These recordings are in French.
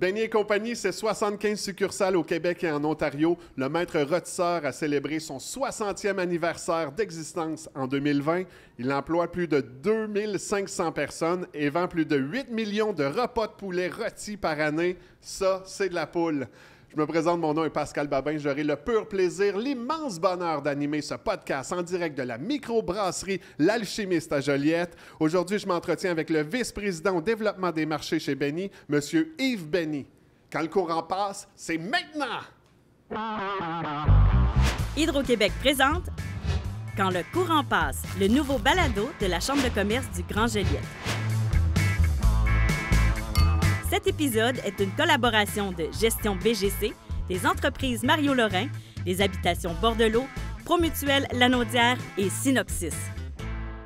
Benny et compagnie, c'est 75 succursales au Québec et en Ontario. Le maître rôtisseur a célébré son 60e anniversaire d'existence en 2020. Il emploie plus de 2500 personnes et vend plus de 8 millions de repas de poulet rôtis par année. Ça, c'est de la poule. Je me présente, mon nom est Pascal Babin. J'aurai le pur plaisir, l'immense bonheur d'animer ce podcast en direct de la microbrasserie L'Alchimiste à Joliette. Aujourd'hui, je m'entretiens avec le vice-président au développement des marchés chez Benny, M. Yves Benny. Quand le courant passe, c'est maintenant! Hydro-Québec présente Quand le courant passe, le nouveau balado de la Chambre de commerce du Grand Joliette. Cet épisode est une collaboration de Gestion BGC, des entreprises Mario Lorrain, des habitations Bordelot, Promutuelle Lanaudière et Synopsis.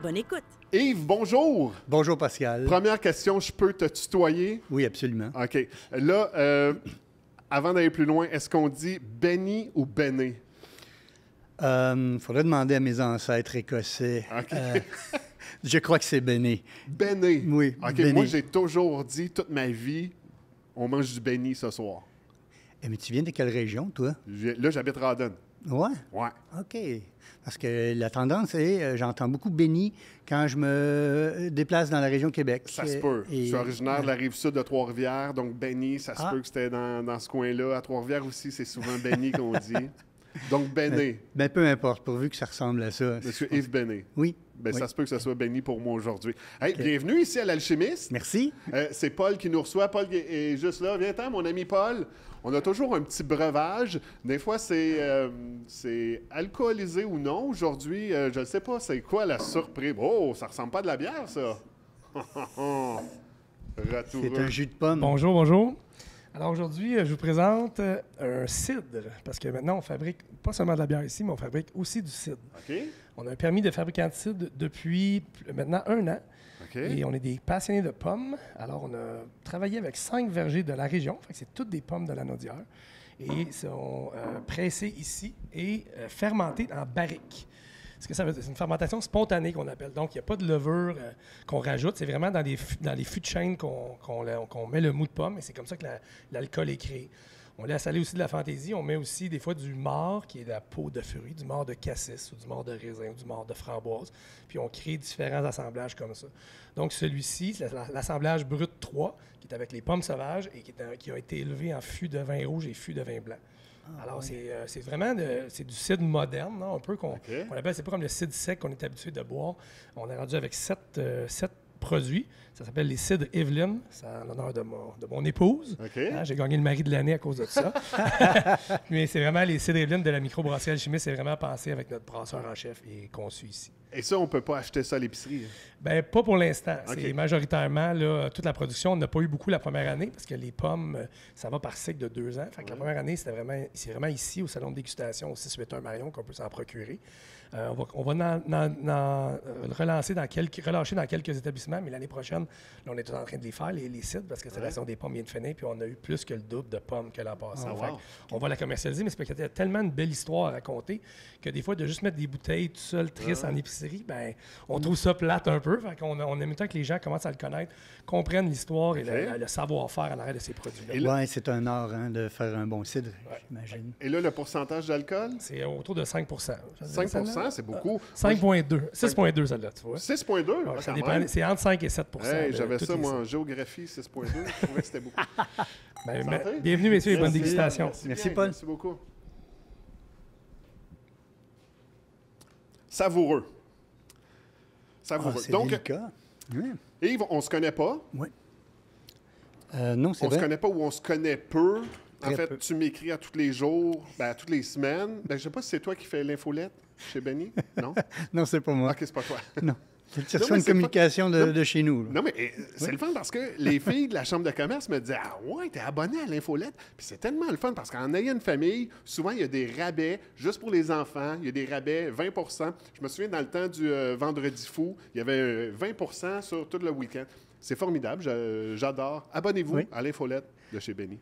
Bonne écoute! Yves, bonjour! Bonjour, Pascal. Première question, je peux te tutoyer? Oui, absolument. OK. Là, avant d'aller plus loin, est-ce qu'on dit Benny ou Benné? Faudrait demander à mes ancêtres écossais. OK. Je crois que c'est Benny. Benné. Oui, OK, Benny. moi, j'ai toujours dit, toute ma vie, on mange du Benny ce soir. Mais tu viens de quelle région, toi? Là, j'habite Rawdon. Ouais? Ouais. OK. Parce que la tendance est, j'entends beaucoup Benny quand je me déplace dans la région Québec. Ça se peut. Je suis originaire de la rive-sud de Trois-Rivières, donc Benny, ça se peut que c'était dans ce coin-là. À Trois-Rivières aussi, c'est souvent Benny qu'on dit. Donc, Benné. Ben, peu importe, pourvu que ça ressemble à ça. Monsieur Yves Benné. Oui. Ben, Oui. ça se peut que ce soit Benny pour moi aujourd'hui. Hey, OK. Bienvenue ici à l'Alchimiste. Merci. C'est Paul qui nous reçoit. Paul est juste là. Viens-t'en, mon ami Paul. On a toujours un petit breuvage. Des fois, c'est alcoolisé ou non. Aujourd'hui, je ne sais pas, c'est quoi la surprise? Oh, ça ressemble pas à de la bière, ça. Ratoureux. C'est un jus de pomme. Bonjour, bonjour. Alors aujourd'hui, je vous présente un cidre, parce que maintenant, on fabrique pas seulement de la bière ici, mais on fabrique aussi du cidre. OK. On a un permis de fabricant de cidre depuis maintenant 1 an, OK. et on est des passionnés de pommes. Alors, on a travaillé avec 5 vergers de la région, fait que c'est toutes des pommes de la Naudière, et ils sont pressés ici et fermentés en barrique. Ce que ça veut dire, c'est une fermentation spontanée qu'on appelle. Donc, il n'y a pas de levure qu'on rajoute. C'est vraiment dans les fûts de chêne qu'on met le mou de pomme, et c'est comme ça que l'alcool est créé. On laisse aller aussi de la fantaisie. On met aussi des fois du marc, qui est de la peau de fruits, du marc de cassis, ou du marc de raisin, ou du marc de framboise. Puis on crée différents assemblages comme ça. Donc, celui-ci, c'est l'assemblage brut 3, qui est avec les pommes sauvages et qui a été élevé en fût de vin rouge et fût de vin blanc. Alors, c'est vraiment c'est du cidre moderne, là, un peu qu'on appelle, c'est pas comme le cidre sec qu'on est habitué de boire. On est rendu avec 7 produits. Ça s'appelle les cidres Evelyn. C'est en l'honneur de mon épouse. OK. Hein, j'ai gagné le mari de l'année à cause de ça. Mais c'est vraiment les cidres Evelyn de la microbrasserie Alchimiste. C'est vraiment pensé avec notre brasseur en chef et conçu ici. Et ça, on ne peut pas acheter ça à l'épicerie. Bien, pas pour l'instant. OK. C'est majoritairement, là, toute la production, on n'a pas eu beaucoup la première année parce que les pommes, ça va par cycle de 2 ans. Fait que la première année, c'est vraiment ici, au salon de dégustation, au 681 Marion, qu'on peut s'en procurer. On va relâcher dans quelques établissements, mais l'année prochaine, là, on est en train de les faire, les cidres, parce que c'est la saison des pommes vient de finir, puis on a eu plus que le double de pommes que l'an passé. Oh, wow. Fait on va la commercialiser, mais c'est parce qu'il y a tellement une belle histoire à raconter que des fois, de juste mettre des bouteilles tout seul, tristes en épicerie, ben, on trouve ça plate un peu. Fait qu'on on aime tant que les gens commencent à le connaître, comprennent l'histoire et le savoir-faire en arrière de ces produits-là. Oui, c'est un art de faire un bon cidre, j'imagine. Et là, le pourcentage d'alcool? C'est autour de 5 5 c'est beaucoup. 5,2. 6,2 celle-là, tu vois. 6,2? Ouais, ça dépend, c'est entre 5 et 7 Hey, de j'avais toutes ça, les moi, cidres. en géographie, 6,2. Je trouvais que c'était beaucoup. Santé. Bienvenue, messieurs, et bonne Merci. dégustation. Merci, bien, Paul. Merci beaucoup. Savoureux. Savoureux. C'est Donc, délicat. Oui. Yves, on se connaît pas. Oui. Non, c'est On se vrai. connaît pas ou on se connaît peu. En Très fait, peu. tu m'écris à tous les jours, à toutes les semaines. Je sais pas si c'est toi qui fais l'infolette chez Benny. Non? Non, c'est pas moi. OK, c'est pas toi. Non. Tu Non, reçois mais une c'est communication pas- de chez nous. là. Non, mais c'est le fun parce que les filles de la chambre de commerce me disaient « Ah ouais, t'es abonné à l'infolette? » Puis c'est tellement le fun parce qu'en ayant une famille, souvent, il y a des rabais juste pour les enfants. Il y a des rabais 20 Je me souviens, dans le temps du Vendredi fou, il y avait 20 sur tout le week-end. C'est formidable, j'adore. Abonnez-vous Oui. à l'infolette de chez Benny.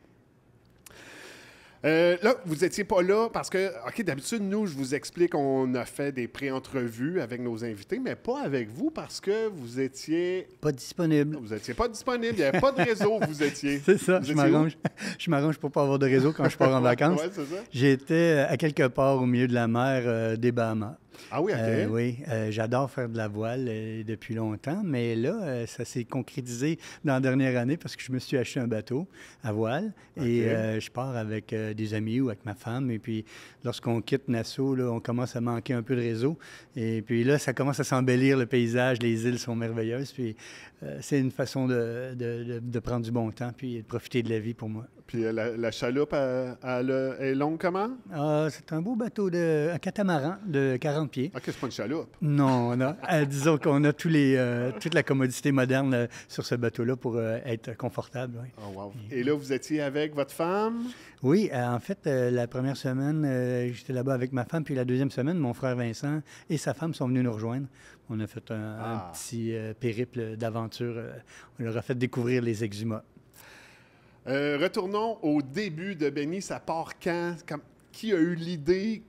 Là, vous n'étiez pas là parce que, OK, d'habitude, nous, je vous explique, on a fait des pré-entrevues avec nos invités, mais pas avec vous parce que vous étiez... Pas disponible. Vous n'étiez pas disponible, il n'y avait pas de réseau, vous étiez. C'est ça, Vous je étiez m'arrange. Je m'arrange pour pas avoir de réseau quand je pars en vacances. Ouais, c'est ça. J'étais à quelque part au milieu de la mer des Bahamas. Ah oui, OK. Oui, j'adore faire de la voile depuis longtemps, mais là, ça s'est concrétisé dans la dernière année parce que je me suis acheté un bateau à voile et je pars avec des amis ou avec ma femme. Et puis, lorsqu'on quitte Nassau, là, on commence à manquer un peu de réseau. Et puis là, ça commence à s'embellir le paysage. Les îles sont merveilleuses. Puis, c'est une façon de prendre du bon temps puis de profiter de la vie pour moi. Puis la chaloupe, elle est longue comment? Ah, c'est un beau bateau, un catamaran de 40 pieds. OK, c'est pas une chaloupe. Non, disons qu'on a toute la commodité moderne sur ce bateau-là pour être confortable. Oui. Oh, wow. Et là, vous étiez avec votre femme? Oui, en fait, la première semaine, j'étais là-bas avec ma femme, puis la deuxième semaine, mon frère Vincent et sa femme sont venus nous rejoindre. On a fait un petit périple d'aventure. On leur a fait découvrir les Exumas. Retournons au début de Benny. Ça part quand? Qui a eu l'idée?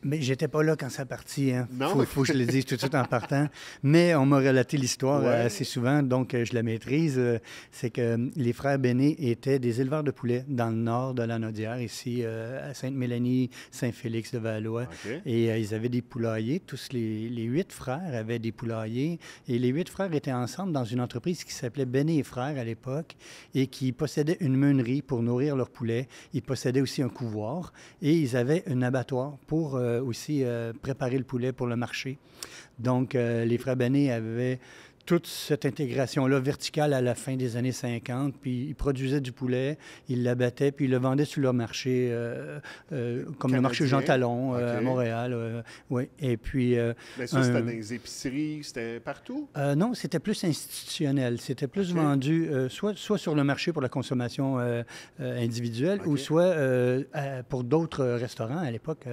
Mais j'étais pas là quand ça partit. Hein. Non? Faut que je le dise tout de suite en partant. Mais on m'a relaté l'histoire assez souvent, donc je la maîtrise. C'est que les frères Béné étaient des éleveurs de poulets dans le nord de la Naudière, ici à Sainte-Mélanie, Saint-Félix de Valois. Okay. Et ils avaient des poulaillers. Tous les 8 frères avaient des poulaillers. Et les 8 frères étaient ensemble dans une entreprise qui s'appelait Béné et Frères à l'époque et qui possédait une meunerie pour nourrir leurs poulets. Ils possédaient aussi un couvoir et ils avaient un abattoir pour aussi préparer le poulet pour le marché. Donc, les frères Béné avaient toute cette intégration-là verticale à la fin des années 50, puis ils produisaient du poulet, ils l'abattaient, puis ils le vendaient sur leur marché, comme Canadien. le marché Jean Talon à Montréal. Oui. Et puis... Mais ça, c'était dans les épiceries, c'était partout? Non, c'était plus institutionnel. C'était plus vendu soit sur le marché pour la consommation individuelle ou soit pour d'autres restaurants à l'époque.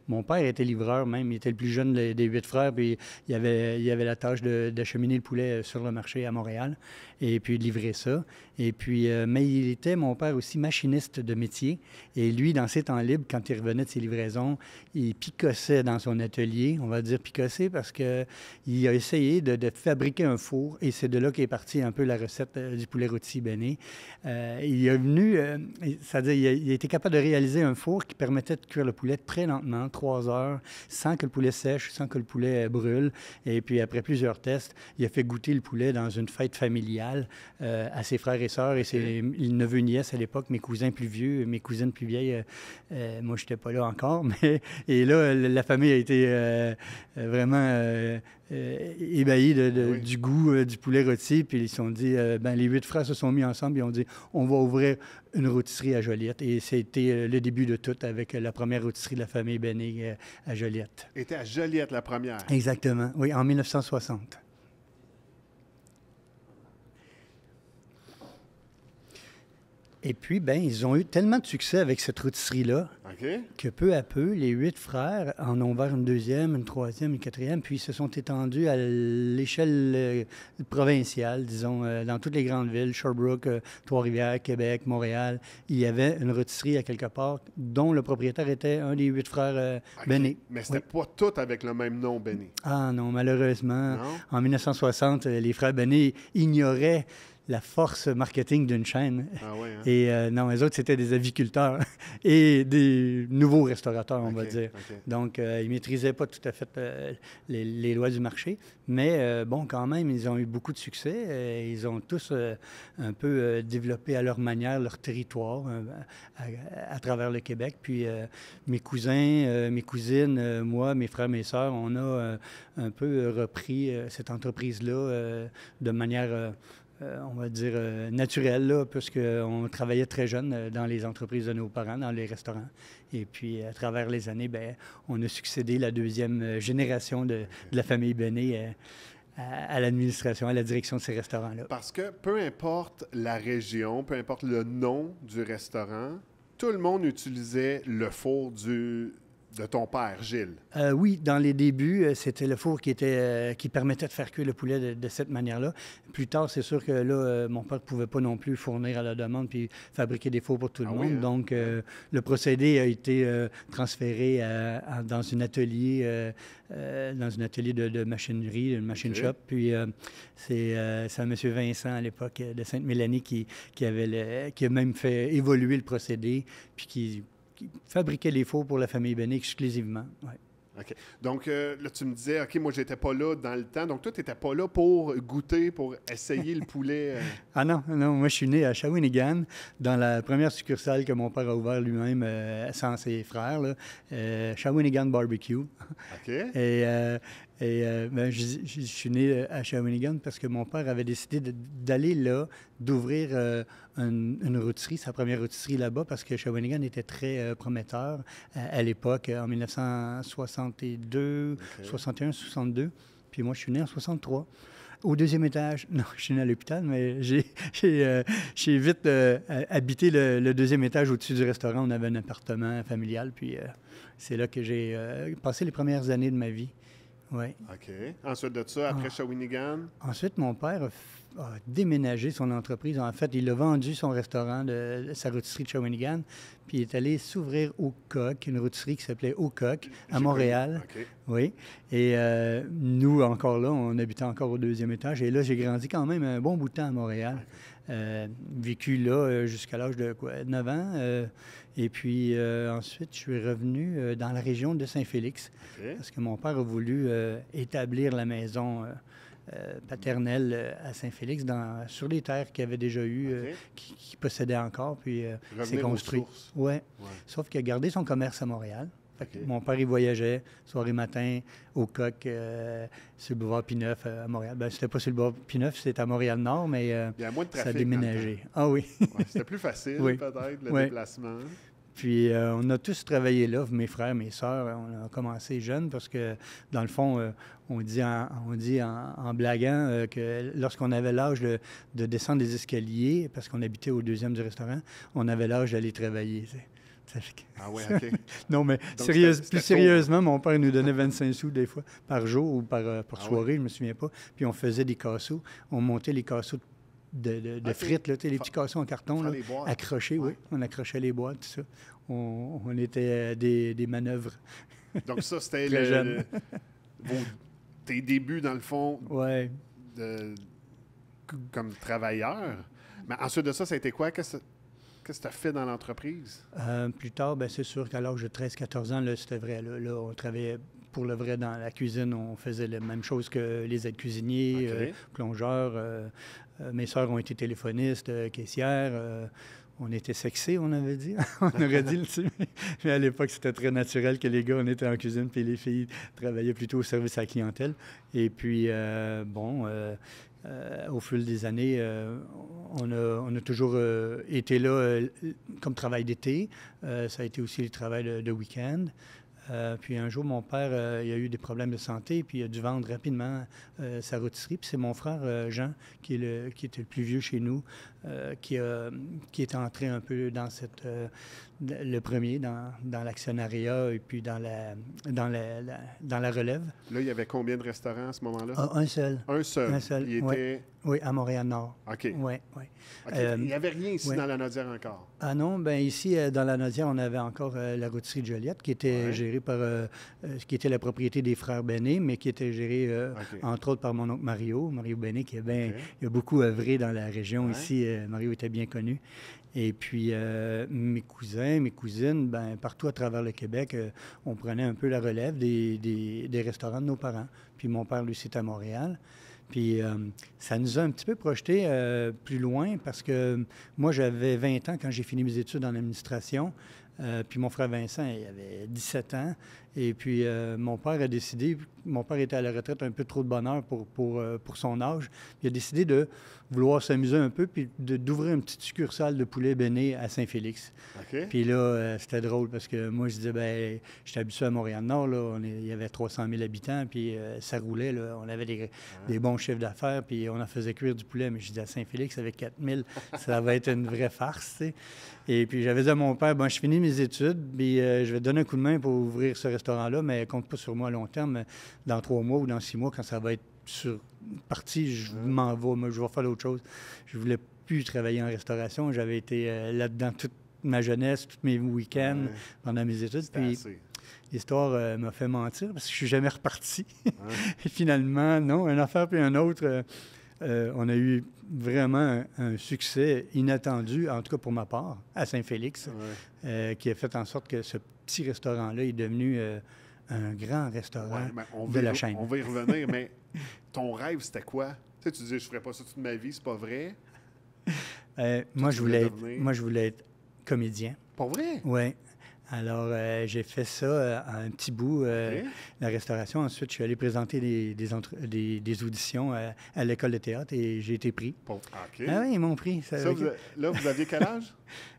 Mon père était livreur même, il était le plus jeune des 8 frères, puis il avait la tâche d'acheminer le poulet sur le marché à Montréal et puis de livrer ça. Et puis, mais il était, mon père, aussi machiniste de métier. Et lui, dans ses temps libres, quand il revenait de ses livraisons, il picossait dans son atelier. On va dire picosser parce qu'il a essayé de fabriquer un four et c'est de là qu'est partie un peu la recette du poulet rôti Béné. Il est venu, c'est-à-dire il a été capable de réaliser un four qui permettait de cuire le poulet très lentement, 3 heures, sans que le poulet sèche, sans que le poulet brûle. Et puis, après plusieurs tests, il a fait goûter le poulet dans une fête familiale à ses frères et sœurs et ses neveux et nièces à l'époque, mes cousins plus vieux, mes cousines plus vieilles. Moi, je n'étais pas là encore, mais... Et là, la famille a été vraiment ébahie du goût du poulet rôti. Puis ils se sont dit, les 8 frères se sont mis ensemble et ont dit, on va ouvrir une rôtisserie à Joliette. Et c'était le début de tout avec la première rôtisserie de la famille Béné à Joliette. Était à Joliette, la première. Exactement, oui, en 1960. Et puis, ils ont eu tellement de succès avec cette rôtisserie-là que peu à peu, les 8 frères en ont ouvert une deuxième, une troisième, une quatrième, puis ils se sont étendus à l'échelle provinciale, disons, dans toutes les grandes villes, Sherbrooke, Trois-Rivières, Québec, Montréal. Il y avait une rôtisserie à quelque part dont le propriétaire était un des 8 frères Béné. Mais c'était pas tout avec le même nom, Béné. Ah non, malheureusement. Non? En 1960, les frères Béné ignoraient la force marketing d'une chaîne. Ah ouais, hein? Et non, les autres, c'était des aviculteurs et des nouveaux restaurateurs, on va dire. Donc, ils ne maîtrisaient pas tout à fait les lois du marché. Mais bon, quand même, ils ont eu beaucoup de succès. Ils ont tous un peu développé à leur manière leur territoire à travers le Québec. Puis mes cousins, mes cousines, moi, mes frères, mes sœurs, on a un peu repris cette entreprise-là de manière... on va dire, naturel, là, puisqu'on travaillait très jeune dans les entreprises de nos parents, dans les restaurants. Et puis, à travers les années, on a succédé la deuxième génération de la famille Béné à l'administration, à la direction de ces restaurants-là. Parce que peu importe la région, peu importe le nom du restaurant, tout le monde utilisait le four du De ton père, Gilles? Oui, dans les débuts, c'était le four qui permettait de faire cuire le poulet de cette manière-là. Plus tard, c'est sûr que là, mon père ne pouvait pas non plus fournir à la demande puis fabriquer des fours pour tout le monde. Oui, hein? Donc, le procédé a été transféré dans un atelier de machinerie, une machine shop. Puis, c'est un monsieur Vincent, à l'époque, de Sainte-Mélanie, qui a même fait évoluer le procédé, puis qui fabriquait les fours pour la famille Béné exclusivement. Ouais. OK. Donc, là, tu me disais, OK, moi, j'étais pas là dans le temps. Donc, toi, tu n'étais pas là pour goûter, pour essayer le poulet. Ah non, moi, je suis né à Shawinigan, dans la première succursale que mon père a ouvert lui-même sans ses frères, là, Shawinigan Barbecue. OK. Je suis né à Shawinigan parce que mon père avait décidé d'aller là, d'ouvrir une rôtisserie, sa première rôtisserie là-bas, parce que Shawinigan était très prometteur à l'époque, en 1962, 61, 62. Puis moi, je suis né en 63. Au deuxième étage, non, je suis né à l'hôpital, mais j'ai vite habité le deuxième étage au-dessus du restaurant. On avait un appartement familial, puis c'est là que j'ai passé les premières années de ma vie. Oui. OK. Ensuite de ça, après Shawinigan? Ensuite, mon père a déménagé son entreprise. En fait, il a vendu son restaurant, sa rôtisserie de Shawinigan, puis il est allé s'ouvrir au Coq, une rôtisserie qui s'appelait Au Coq, à Montréal. OK. Oui. Et nous, encore là, on habitait encore au deuxième étage. Et là, j'ai grandi quand même un bon bout de temps à Montréal. Vécu là jusqu'à l'âge de 9 ans. Et puis ensuite, je suis revenu dans la région de Saint-Félix. OK. Parce que mon père a voulu établir la maison paternelle à Saint-Félix sur les terres qu'il avait déjà eues, OK. qu'il possédait encore. Puis c'est Revenir aux construit. sources. Ouais. Sauf qu'il a gardé son commerce à Montréal. Fait que OK. mon père, il voyageait soir et matin au Coq, sur le boulevard P9 à Montréal. Ben, c'était pas sur le boulevard P9, c'était à Montréal-Nord, mais Il y a moins de ça a trafic. déménagé. Ah oui. Ouais, c'était plus facile, Oui. peut-être, le Oui. déplacement. Puis on a tous travaillé là, mes frères, mes sœurs. On a commencé jeunes parce que, dans le fond, on dit en blaguant que lorsqu'on avait l'âge de descendre des escaliers, parce qu'on habitait au deuxième du restaurant, on avait l'âge d'aller travailler. Tu sais. Ah oui, OK. Non, mais Donc, plus c'était sérieusement, mon père nous donnait 25 sous des fois, par jour ou par soirée, je ne me souviens pas. Puis on faisait des casseaux. On montait les casseaux de frites, là, tu sais, les petits casseaux en carton, là, les boîtes. accrochés, oui. On accrochait les boîtes, tout ça. On était des manœuvres. Donc ça, c'était Très jeune. Tes débuts, dans le fond, Oui. comme travailleur. Mais ensuite de ça, ça a été quoi? Qu'est-ce que tu as fait dans l'entreprise? Plus tard, ben, c'est sûr qu'à l'âge de 13-14 ans, là, c'était vrai. Là, on travaillait pour le vrai dans la cuisine. On faisait la même chose que les aides-cuisiniers, OK. plongeurs. Mes sœurs ont été téléphonistes, caissières. On était sexés, on avait dit. On aurait dit, tu sais. Mais à l'époque, c'était très naturel que les gars, on était en cuisine, puis les filles travaillaient plutôt au service à la clientèle. Et puis, au fil des années, on a toujours été là comme travail d'été. Ça a été aussi le travail de week-end. Puis un jour, mon père, il a eu des problèmes de santé, puis il a dû vendre rapidement sa rôtisserie. Puis c'est mon frère Jean, qui était le plus vieux chez nous, qui est entré un peu dans le premier, dans l'actionnariat et puis dans la relève. Là, il y avait combien de restaurants à ce moment-là? Ah, un seul. Un seul. Un seul, Il oui. était... Oui, à Montréal-Nord. OK. Oui, oui. OK. Il n'y avait rien ici dans la Nodière encore? Ah non, bien ici, dans la Nodière, on avait encore la rôtisserie de Joliette, qui était gérée par... qui était la propriété des frères Béné, mais qui était gérée, entre autres, par mon oncle Mario Béné, qui il a beaucoup œuvré dans la région ici. Mario était bien connu. Et puis, mes cousins, mes cousines, ben, partout à travers le Québec, on prenait un peu la relève des restaurants de nos parents. Puis mon père, lui, c'était à Montréal. Puis ça nous a un petit peu projeté plus loin parce que moi, j'avais 20 ans quand j'ai fini mes études en administration. Puis mon frère Vincent, il avait 17 ans. Et puis mon père a décidé, mon père était à la retraite un peu trop de bonne heure pour son âge. Il a décidé de vouloir s'amuser un peu puis d'ouvrir une petite succursale de poulet Béné à Saint-Félix. OK. Puis là, c'était drôle parce que moi, je disais, bien, j'étais habitué à Montréal-Nord, là, il y avait 300 000 habitants, puis ça roulait, là, on avait des bons chiffres d'affaires, puis on en faisait cuire du poulet. Mais je disais à Saint-Félix, avec 4 000, ça va être une vraie farce, tu sais. Et puis j'avais dit à mon père, bon, je finis mes études, puis je vais te donner un coup de main pour ouvrir ce restaurant-là, mais compte pas sur moi à long terme. Dans 3 mois ou dans 6 mois, quand ça va être parti, je m'en vais, moi, je vais faire autre chose. Je voulais plus travailler en restauration. J'avais été là-dedans toute ma jeunesse, tous mes week-ends pendant mes études. Puis l'histoire m'a fait mentir parce que je suis jamais reparti. Et finalement, non, une affaire puis un autre, on a eu vraiment un succès inattendu, en tout cas pour ma part, à Saint-Félix, qui a fait en sorte que ce petit restaurant-là est devenu un grand restaurant de la chaîne. On va y revenir, mais ton rêve, c'était quoi? Tu sais, tu dis, je ferais pas ça toute ma vie, c'est pas vrai? Moi, je voulais être comédien. Pas vrai? Oui. Alors, j'ai fait ça un petit bout, la restauration. Ensuite, je suis allé présenter des auditions à l'école de théâtre et j'ai été pris. OK. Ah oui, ils m'ont pris. Là, vous aviez quel âge?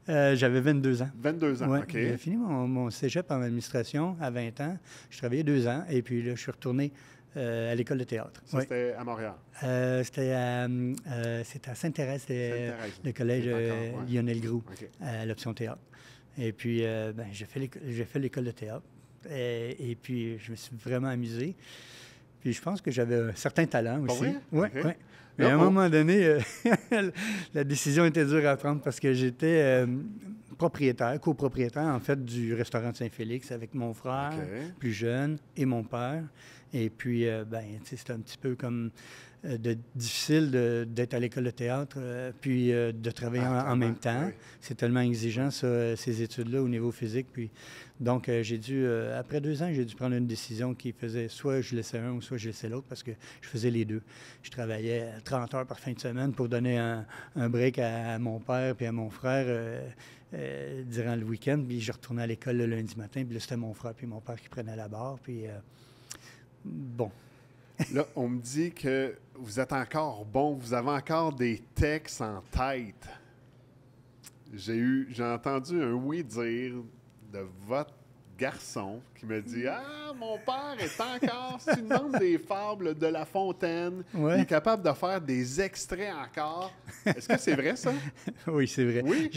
J'avais 22 ans. 22 ans, ouais, OK. J'ai fini mon cégep en administration à 20 ans. Je travaillais 2 ans et puis là, je suis retourné à l'école de théâtre. Ça, c'était à Montréal? C'était à Sainte-Thérèse, c'était le collège Lionel Groux, à l'option théâtre. Et puis, j'ai fait l'école de théâtre. Et puis, je me suis vraiment amusé. Puis, je pense que j'avais un certain talent aussi. Oui, oui. Mais à un moment donné, la décision était dure à prendre parce que j'étais copropriétaire, en fait, du restaurant de Saint-Félix avec mon frère, plus jeune, et mon père. Et puis, c'était un petit peu comme difficile d'être à l'école de théâtre puis de travailler en même temps. C'est tellement exigeant, ça, ces études-là, au niveau physique. Puis, donc, après 2 ans, j'ai dû prendre une décision qui faisait soit je laissais un ou soit je laissais l'autre parce que je faisais les deux. Je travaillais 30 heures par fin de semaine pour donner un break à mon père puis à mon frère durant le week-end. Puis, je retournais à l'école le lundi matin. Puis là, c'était mon frère puis mon père qui prenaient la barre. Puis, bon. Là, on me dit que vous êtes encore bon, vous avez encore des textes en tête. J'ai entendu un oui dire de votre garçon qui me dit « Ah, mon père est encore, si tu demandes des fables de La Fontaine, il est capable de faire des extraits encore. » Est-ce que c'est vrai, ça? Oui, c'est vrai. Oui?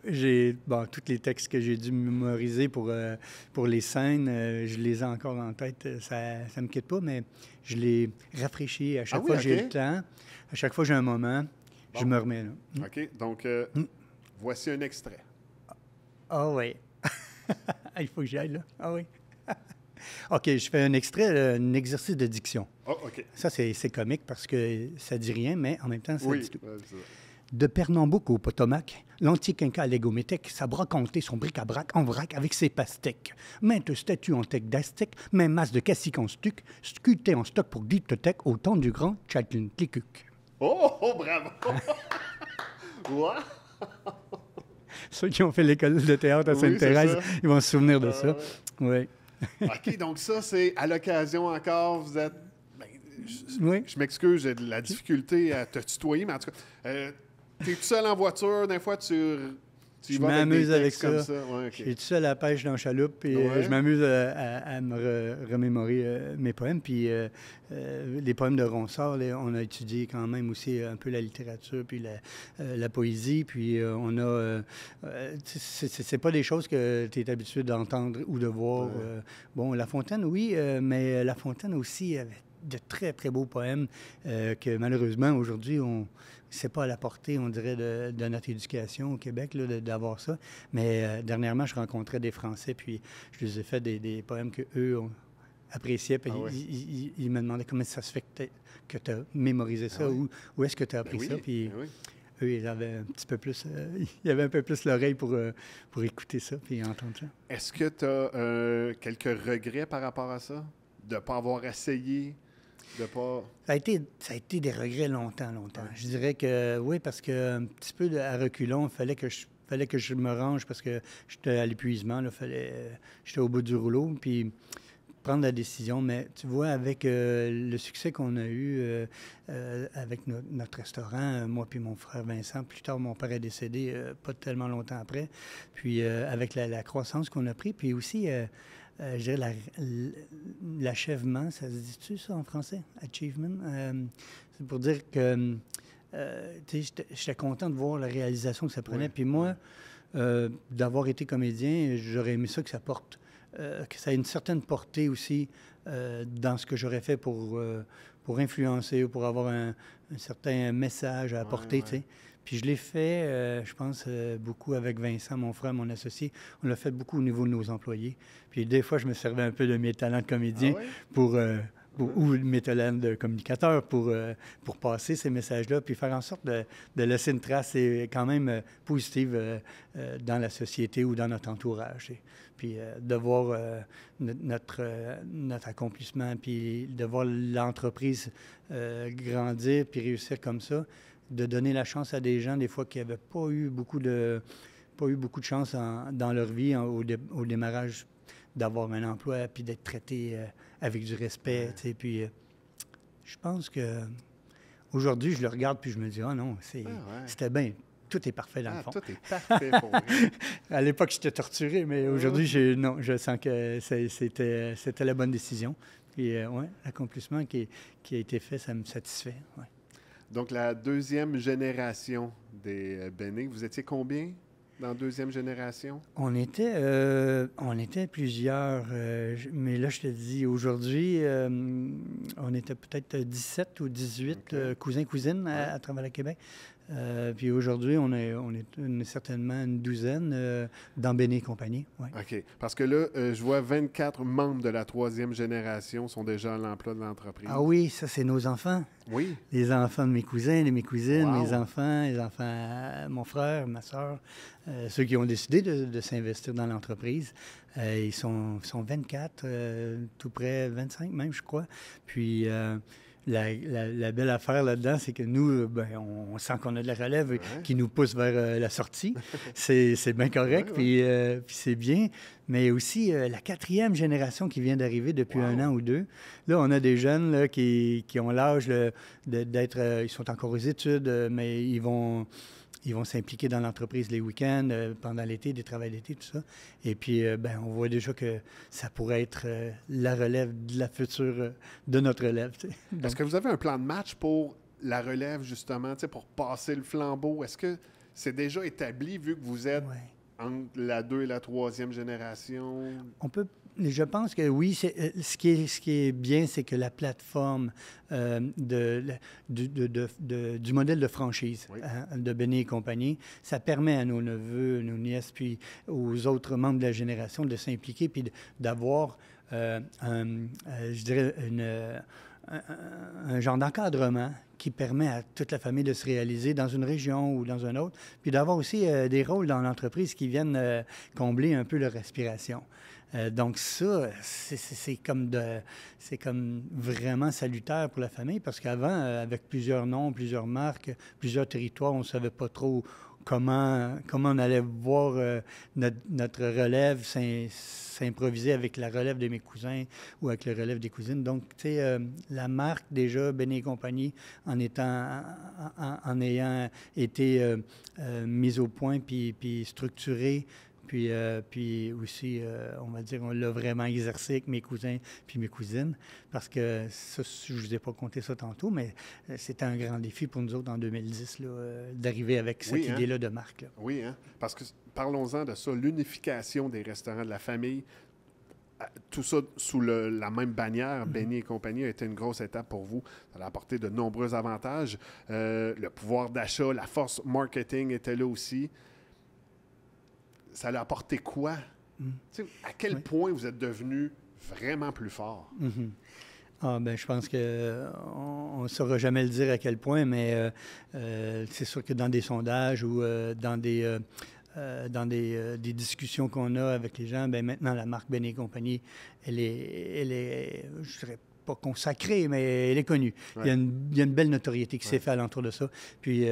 J'ai tous les textes que j'ai dû mémoriser pour les scènes, je les ai encore en tête. Ça ne me quitte pas, mais je les rafraîchis à chaque fois que j'ai le temps. À chaque fois que j'ai un moment, je me remets là. OK. Donc, voici un extrait. Ah oui. Il faut que j'y aille, là. Ah oui. OK, je fais un extrait, un exercice de diction. Oh, OK. Ça, c'est comique parce que ça dit rien, mais en même temps, ça dit tout. C'est ça. De Pernambouc au Potomac, l'antique Inca légométèque sabra compter son bric-à-brac en vrac avec ses pastèques. Maintes statues en tech d'Aztèque, même masse de caciques en stuc, sculptées en stock pour glitotech au temps du grand Tchatlinklikuk. Oh, bravo! Wow! Ceux qui ont fait l'école de théâtre à Sainte-Thérèse, ils vont se souvenir de ça. Oui. OK, donc ça, c'est à l'occasion encore, vous êtes... Je m'excuse, j'ai de la difficulté à te tutoyer, mais en tout cas... T'es tout seul en voiture, des fois, tu je m'amuse avec ça. Comme ça. Ouais, okay. Je suis tout seul à la pêche dans la chaloupe, et je m'amuse à me remémorer mes poèmes. Puis les poèmes de Ronsard, on a étudié quand même aussi un peu la littérature, puis la poésie. Puis on a... c'est pas des choses que tu es habitué d'entendre ou de voir. Bon, La Fontaine, oui, mais La Fontaine aussi avait de très, très beaux poèmes que malheureusement, aujourd'hui, c'est pas à la portée, on dirait, de notre éducation au Québec, là, d'avoir ça. Mais dernièrement, je rencontrais des Français, puis je les ai fait des poèmes qu'eux appréciaient. Puis ils me demandaient comment ça se fait que tu as mémorisé ça, où est-ce que tu as appris ça. Puis eux, ils avaient un petit peu plus... ils avaient un peu plus l'oreille pour écouter ça, puis entendre ça. Est-ce que tu as quelques regrets par rapport à ça? De ne pas avoir essayé? De pas... Ça a été des regrets longtemps. Je dirais que oui, parce que un petit peu à reculons, il fallait que je me range parce que j'étais à l'épuisement. J'étais au bout du rouleau, puis prendre la décision. Mais tu vois, avec le succès qu'on a eu avec notre restaurant, moi puis mon frère Vincent, plus tard, mon père est décédé pas tellement longtemps après, puis avec la croissance qu'on a pris, puis aussi... je dirais l'achèvement, ça se dit-tu ça en français? Achievement? C'est pour dire que j'étais content de voir la réalisation que ça prenait. Puis moi, d'avoir été comédien, j'aurais aimé ça que ça porte, que ça ait une certaine portée aussi dans ce que j'aurais fait pour influencer ou pour avoir un certain message à apporter, tu sais. Puis je l'ai fait, je pense, beaucoup avec Vincent, mon frère, mon associé. On l'a fait beaucoup au niveau de nos employés. Puis des fois, je me servais un peu de mes talents de comédien ou mes talents de communicateur pour passer ces messages-là, puis faire en sorte de laisser une trace quand même positive dans la société ou dans notre entourage. Puis de voir notre accomplissement, puis de voir l'entreprise grandir puis réussir comme ça, de donner la chance à des gens, des fois, qui n'avaient pas eu beaucoup de chance dans leur vie au démarrage, d'avoir un emploi puis d'être traité avec du respect. Tu sais, puis je pense que aujourd'hui, je le regarde puis je me dis, ah non, c'était bien. Tout est parfait dans le fond. Tout est parfait pour vous. À l'époque, j'étais torturé, mais aujourd'hui, je sens que c'était la bonne décision. Puis, l'accomplissement qui a été fait, ça me satisfait. Ouais. Donc, la deuxième génération des Béné, vous étiez combien dans la deuxième génération? On était plusieurs, mais là, je te dis, aujourd'hui, on était peut-être 17 ou 18 cousins-cousines à travers le Québec. Puis aujourd'hui, on est certainement une douzaine dans Béné et compagnie. Ouais. OK. Parce que là, je vois 24 membres de la troisième génération sont déjà à l'emploi de l'entreprise. Ah oui, ça, c'est nos enfants. Oui. Les enfants de mes cousins, de mes cousines, Wow. les enfants, mon frère, ma soeur, ceux qui ont décidé de s'investir dans l'entreprise. Ils sont 24, tout près 25 même, je crois. Puis... La belle affaire là-dedans, c'est que nous, on sent qu'on a de la relève qui nous pousse vers la sortie. C'est bien correct, puis c'est bien. Mais aussi, la quatrième génération qui vient d'arriver depuis un an ou deux. Là, on a des jeunes là, qui ont l'âge d'être... ils sont encore aux études, mais ils vont s'impliquer dans l'entreprise les week-ends, pendant l'été, des travails d'été, tout ça. Et puis, on voit déjà que ça pourrait être la relève de la future, de notre relève. Donc, est-ce que vous avez un plan de match pour la relève, justement, pour passer le flambeau? Est-ce que c'est déjà établi, vu que vous êtes entre la 2 et la 3e génération? Je pense que oui. Ce qui est bien, c'est que la plateforme du modèle de franchise de Béné et compagnie, ça permet à nos neveux, nos nièces, puis aux autres membres de la génération de s'impliquer puis d'avoir, je dirais, un genre d'encadrement qui permet à toute la famille de se réaliser dans une région ou dans une autre, puis d'avoir aussi des rôles dans l'entreprise qui viennent combler un peu leur respiration. Donc ça, c'est comme vraiment salutaire pour la famille, parce qu'avant, avec plusieurs noms, plusieurs marques, plusieurs territoires, on ne savait pas trop comment on allait voir notre relève s'improviser avec la relève de mes cousins ou avec la relève des cousines. Donc, tu sais, la marque, déjà, Béné et compagnie, en ayant été mise au point puis structurée, puis aussi, on va dire, on l'a vraiment exercé avec mes cousins puis mes cousines, parce que ça, je ne vous ai pas compté ça tantôt, mais c'était un grand défi pour nous autres en 2010, là, d'arriver avec cette idée-là de marque. Là. Oui, hein? Parce que, parlons-en de ça, l'unification des restaurants de la famille, tout ça sous la même bannière, Béné et compagnie, a été une grosse étape pour vous. Ça a apporté de nombreux avantages. Le pouvoir d'achat, la force marketing était là aussi. Ça l'a apporté quoi? À quel point vous êtes devenu vraiment plus fort? Je pense qu'on ne saura jamais le dire à quel point, mais c'est sûr que dans des sondages ou dans des discussions qu'on a avec les gens, maintenant, la marque Béné et compagnie, elle est, je dirais pas consacrée, mais elle est connue. Ouais. Il y a une belle notoriété qui s'est faite alentour de ça. Puis,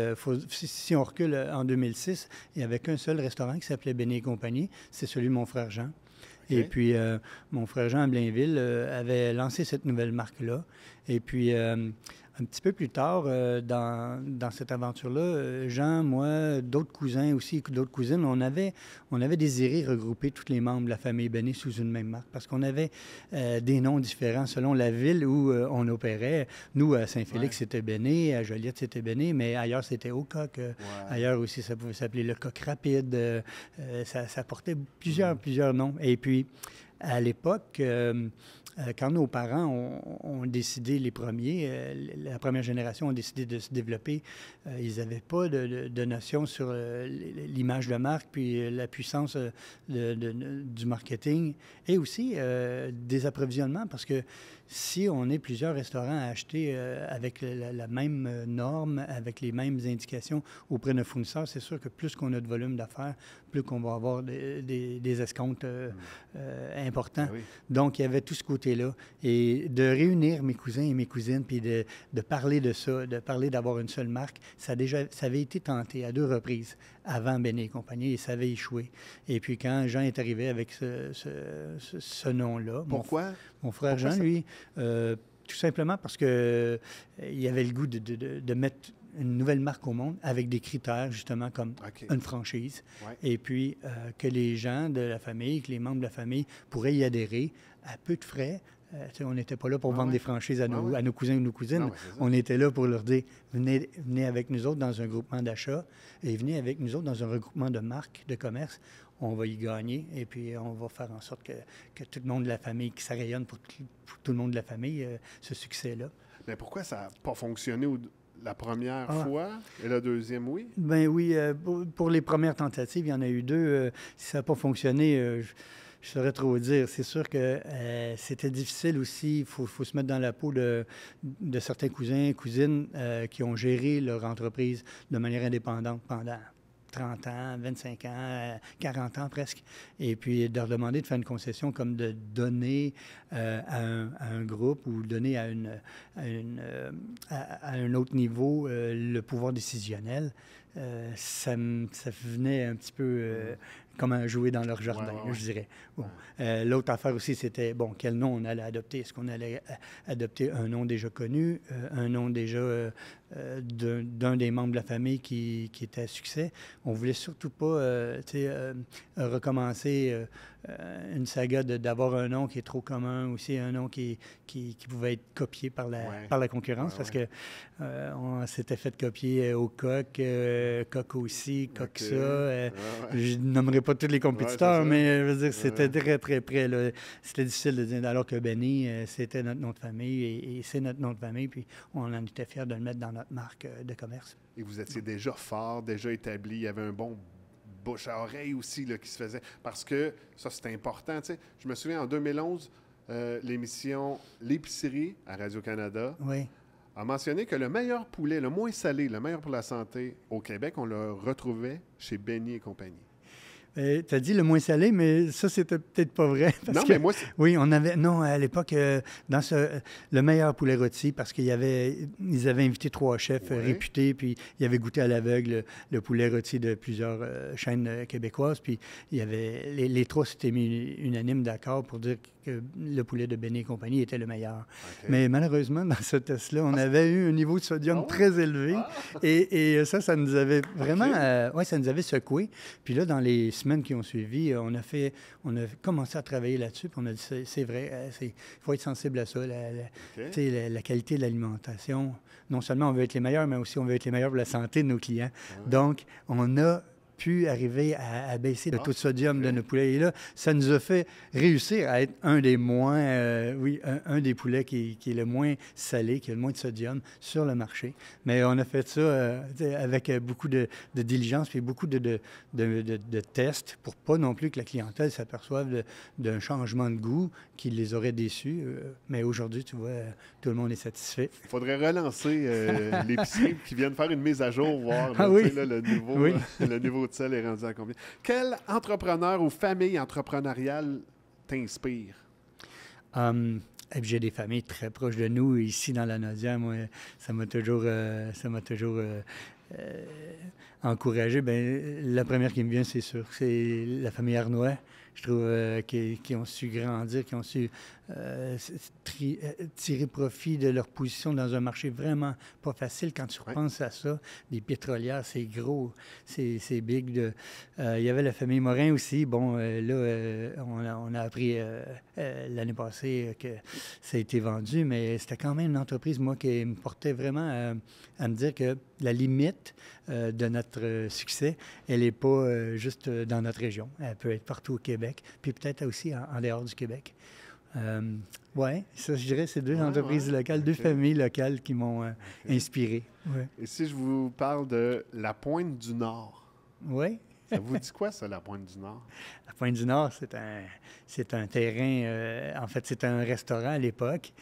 si on recule en 2006, il n'y avait qu'un seul restaurant qui s'appelait Béné et compagnie, c'est celui de mon frère Jean. Okay. Et puis, mon frère Jean à Blainville avait lancé cette nouvelle marque-là. Et puis, un petit peu plus tard, dans cette aventure-là, Jean, moi, d'autres cousins aussi, d'autres cousines, on avait désiré regrouper tous les membres de la famille Béné sous une même marque parce qu'on avait des noms différents selon la ville où on opérait. Nous, à Saint-Félix, c'était Béné, à Joliette, c'était Béné, mais ailleurs, c'était au coq. Ailleurs aussi, ça pouvait s'appeler le coq rapide. Ça portait plusieurs noms. Et puis, à l'époque, quand nos parents ont décidé, les premiers, la première génération ont décidé de se développer, ils n'avaient pas de notion sur l'image de marque, puis la puissance du marketing et aussi des approvisionnements, parce que si on est plusieurs restaurants à acheter avec la même norme, avec les mêmes indications auprès de nos fournisseurs, c'est sûr que plus qu'on a de volume d'affaires, plus qu'on va avoir des escomptes importants. Ah oui. Donc, il y avait tout ce côté-là. Et de réunir mes cousins et mes cousines, puis de parler de ça, de parler d'avoir une seule marque, ça avait été tenté à 2 reprises avant Béné et compagnie, et ça avait échoué. Et puis, quand Jean est arrivé avec ce nom-là... Pourquoi? Mon frère Jean, lui, tout simplement parce qu'il avait le goût de mettre une nouvelle marque au monde avec des critères, justement, comme une franchise. Ouais. Et puis, que les gens de la famille, que les membres de la famille pourraient y adhérer à peu de frais. On n'était pas là pour vendre des franchises à nos cousins ou nos cousines. On était là pour leur dire, venez avec nous autres dans un groupement d'achat et venez avec nous autres dans un regroupement de marques, de commerce. On va y gagner et puis on va faire en sorte que tout le monde de la famille, que ça rayonne pour tout le monde de la famille, ce succès-là. Mais pourquoi ça n'a pas fonctionné la première fois et la deuxième, oui? Bien oui, pour les premières tentatives, il y en a eu 2. Si ça n'a pas fonctionné, je saurais trop dire. C'est sûr que c'était difficile aussi. Il faut se mettre dans la peau de certains cousins et cousines qui ont géré leur entreprise de manière indépendante pendant 30 ans, 25 ans, 40 ans presque. Et puis de leur demander de faire une concession comme de donner à un groupe ou donner à un autre niveau le pouvoir décisionnel. Ça venait un petit peu comme à jouer dans leur jardin, je dirais. Bon. L'autre affaire aussi, c'était, quel nom on allait adopter? Est-ce qu'on allait adopter un nom déjà connu, un nom déjà d'un des membres de la famille qui était à succès? On voulait surtout pas recommencer une saga d'avoir un nom qui est trop commun, aussi un nom qui pouvait être copié par la concurrence, parce que on s'était fait copier au coq, coq aussi, coq ça. Je nommerai pas tous les compétiteurs, mais je veux dire, c'était très, très près. C'était difficile de dire, alors que Béné, c'était notre nom de famille et c'est notre nom de famille, puis on en était fiers de le mettre dans notre marque de commerce. Et vous étiez déjà fort, déjà établi, il y avait un bon bouche à oreille aussi là, qui se faisait, parce que ça, c'est important. Tu sais. Je me souviens, en 2011, l'émission L'épicerie à Radio-Canada a mentionné que le meilleur poulet, le moins salé, le meilleur pour la santé au Québec, on le retrouvait chez Béni et compagnie. Tu as dit le moins salé, mais ça, c'était peut-être pas vrai. Mais moi... Oui, on avait... Non, à l'époque, le meilleur poulet rôti, parce ils avaient invité 3 chefs réputés, puis ils avaient goûté à l'aveugle le poulet rôti de plusieurs chaînes québécoises, puis il y avait... Les 3 s'étaient mis unanimes d'accord pour dire que le poulet de Béné et compagnie était le meilleur. Okay. Mais malheureusement, dans ce test-là, on avait eu un niveau de sodium très élevé, et ça nous avait vraiment... ça nous avait secoué. Puis là, dans les semaines qui ont suivi, on a commencé à travailler là-dessus, puis on a dit, c'est vrai, il faut être sensible à ça, la qualité de l'alimentation. Non seulement on veut être les meilleurs, mais aussi on veut être les meilleurs pour la santé de nos clients. Donc, on a pu arriver à baisser le taux de sodium de nos poulets. Et là, ça nous a fait réussir à être un des moins, un des poulets qui est le moins salé, qui a le moins de sodium sur le marché. Mais on a fait ça avec beaucoup de diligence et beaucoup de tests pour pas non plus que la clientèle s'aperçoive d'un changement de goût qui les aurait déçus. Mais aujourd'hui, tu vois, tout le monde est satisfait. Il faudrait relancer l'épicerie qui vienne faire une mise à jour, voir le niveau de sel est rendu à combien. Quel entrepreneur ou famille entrepreneuriale t'inspire? J'ai des familles très proches de nous. Ici, dans la Naudière, moi, ça m'a toujours encouragé. La première qui me vient, c'est sûr, c'est la famille Arnois. je trouve, qui ont su grandir, qui ont su tirer profit de leur position dans un marché vraiment pas facile. Quand tu repenses à ça, des pétrolières, c'est gros, c'est big. Il y avait la famille Morin aussi. Bon, là, on a appris l'année passée que ça a été vendu, mais c'était quand même une entreprise, moi, qui me portait vraiment à me dire que la limite de notre succès, elle n'est pas juste dans notre région. Elle peut être partout au Québec, puis peut-être aussi en dehors du Québec. Oui, ça, je dirais, c'est deux entreprises locales, deux familles locales qui m'ont inspiré. Ouais. Et si je vous parle de la Pointe du Nord? Oui. Ça vous dit quoi, ça, la Pointe du Nord? La Pointe du Nord, c'est un terrain, en fait, c'est un restaurant à l'époque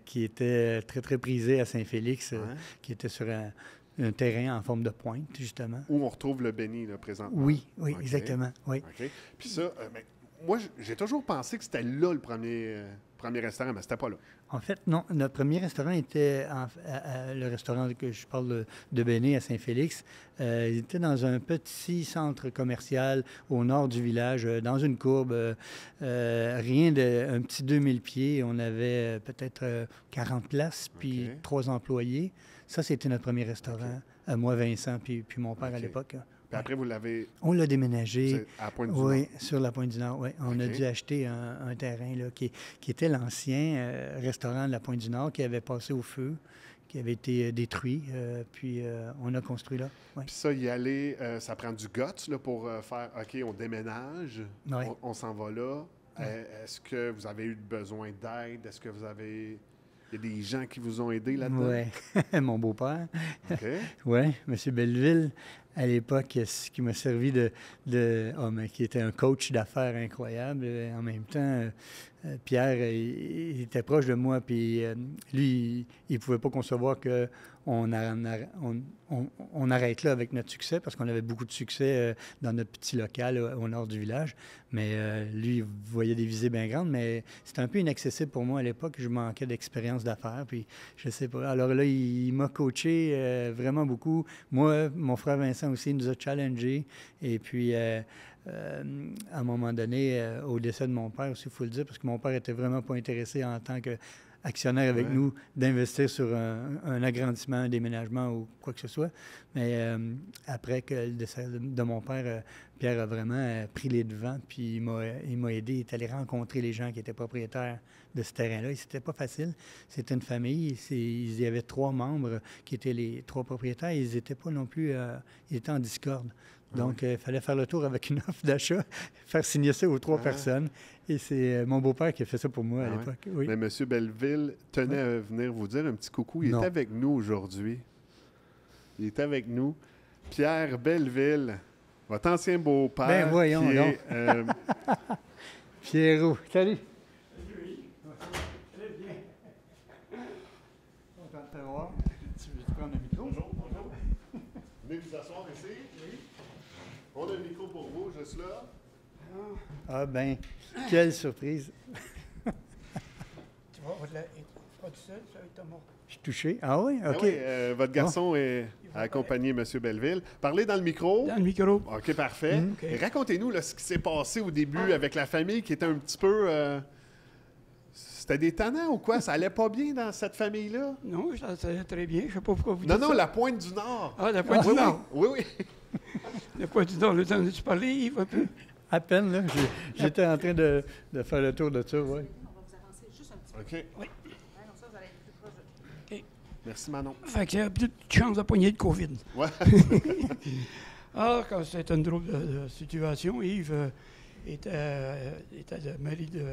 qui était très, très prisé à Saint-Félix, qui était sur un terrain en forme de pointe, justement. Où on retrouve le Béni, là, présentement. Oui, oui, exactement, oui. OK. Puis ça, moi, j'ai toujours pensé que c'était là le premier restaurant, mais c'était pas là. En fait, non. Notre premier restaurant était le restaurant que je parle de Béné à Saint-Félix. Il était dans un petit centre commercial au nord du village, dans une courbe, un petit 2000 pieds. On avait peut-être 40 places, puis 3 employés. Ça, c'était notre premier restaurant, moi, Vincent, puis mon père à l'époque. Puis après, vous l'avez... On l'a déménagé. À la Pointe du Nord? Oui, sur la Pointe du Nord, oui. On a dû acheter un terrain là, qui était l'ancien restaurant de la Pointe du Nord qui avait passé au feu, qui avait été détruit. Puis on a construit là. Ouais. Puis ça, y aller, ça prend du guts là, pour faire « OK, on déménage, on s'en va là. Est-ce que vous avez eu besoin d'aide? Est-ce que vous avez... Il y a des gens qui vous ont aidé là-dedans? Oui, mon beau-père. OK. Oui, M. Belleville, à l'époque, qui m'a servi qui était un coach d'affaires incroyable. En même temps, Pierre, il était proche de moi, puis lui, il ne pouvait pas concevoir qu'on arrête là avec notre succès, parce qu'on avait beaucoup de succès dans notre petit local au nord du village. Mais lui, il voyait des visées bien grandes, mais c'était un peu inaccessible pour moi à l'époque. Je manquais d'expérience d'affaires, puis je sais pas. Alors là, il m'a coaché vraiment beaucoup. Moi, mon frère Vincent aussi, il nous a challengés. Et puis... à un moment donné, au décès de mon père aussi, il faut le dire, parce que mon père n'était vraiment pas intéressé en tant qu'actionnaire avec nous d'investir sur un agrandissement, un déménagement ou quoi que ce soit. Mais après que le décès de mon père, Pierre a vraiment pris les devants, puis il m'a aidé. Il est allé rencontrer les gens qui étaient propriétaires de ce terrain-là. Et c'était pas facile. C'était une famille. Il y avait 3 membres qui étaient les 3 propriétaires. Ils n'étaient pas non plus... ils étaient en discorde. Donc, il fallait faire le tour avec une offre d'achat, faire signer ça aux 3 personnes. Et c'est mon beau-père qui a fait ça pour moi à l'époque. Oui. Mais M. Belleville tenait à venir vous dire un petit coucou. Il est avec nous aujourd'hui. Il est avec nous. Pierre Belleville, votre ancien beau-père. Ben voyons donc. Pierrot, salut. Salut. Très bien. Content de te voir. Tu veux prendre le micro? Bonjour. Venez vous asseoir ici. Oui. On a le micro pour vous, juste là. Ah ben, quelle surprise. Tu vas pas tout seul, ça va être mort. Je suis touché. Ah oui? OK. Oui, votre garçon a accompagné M. Belleville. Parlez dans le micro. Dans le micro. OK, parfait. Okay. Et racontez-nous là, ce qui s'est passé au début avec la famille qui était un petit peu... C'était des tannants ou quoi? Ça allait pas bien dans cette famille-là? Non, ça allait très bien. Je sais pas pourquoi vous dites ça. Non, la Pointe du Nord. Ah, la Pointe du Nord. Oui. La Pointe du Nord, le temps tu parler, Yves, un peu? À peine, là. J'étais en train de faire le tour de ça, oui. On va vous avancer juste un petit peu. OK. Oui. Comme ça, vous allez être plus proche de... OK. Merci, Manon. Fait qu'il y a plus de chance de pogner de COVID. Ouais. Quand c'était une drôle de situation, Yves était le mari de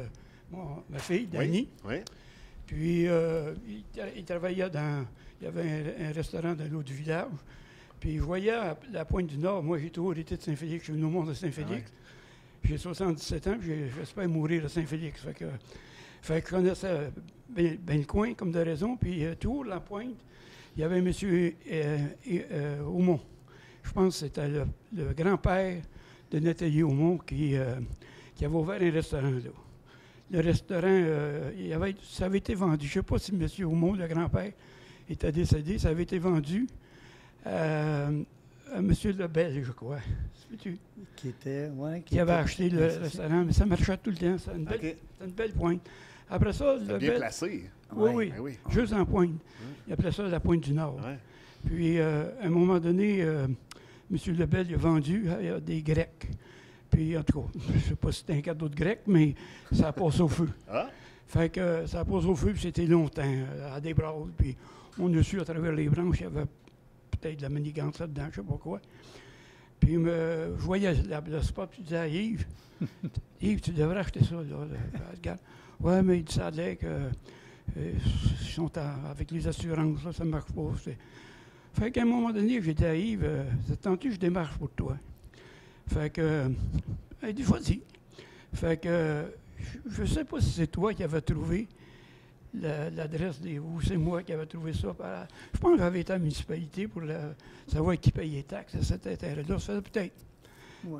ma fille, Dani. Oui. Puis, il travaillait il y avait un restaurant dans l'autre du village. Puis, je voyais la Pointe du Nord. Moi, j'ai toujours été de Saint-Félix. Je suis venu au monde de Saint-Félix. J'ai 77 ans, puis j'espère mourir à Saint-Félix. Fait que je connaissais bien le coin, comme de raison. Puis, tout la Pointe, il y avait M. Aumont. Je pense que c'était le grand-père de Nathalie Aumont qui avait ouvert un restaurant là. Le restaurant, ça avait été vendu. Je ne sais pas si M. Aumont, le grand-père, était décédé. Ça avait été vendu à M. Lebel, je crois. C'est-tu? Qui était, ouais, Qui avait acheté le c'est ça. restaurant, mais ça marchait tout le temps. C'était une belle pointe. Après ça, Bien Lebel... placé. Oui, Ouais. oui, Ben oui. juste en pointe. Il appelait ça la pointe du Nord. Ouais. Puis, à un moment donné, M. Lebel il a vendu à des Grecs. Puis, en tout cas, je ne sais pas si c'était un cadeau de Grec, mais ça a passé au feu. Ah, Fait que ça a passé au feu, puis c'était longtemps, à des brasses. Puis, on a su à travers les branches, il y avait peut-être de la manigance là-dedans, je ne sais pas quoi. Puis, je voyais le spot, puis je disais à Yves, Yves, tu devrais acheter ça, là. Regarde. Ouais, mais il dit, ça a l'air que ils sont avec les assurances, là, ça ne marche pas. Fait qu'à un moment donné, j'ai dit à Yves, ça te tente-tu que je démarche pour toi? Fait que, il dit, vas-y. Fait que, je ne sais pas si c'est toi qui avais trouvé l'adresse ou c'est moi qui avais trouvé ça. Je pense que j'avais été à la municipalité pour savoir qui payait les taxes à cet intérêt-là. Ça faisait peut-être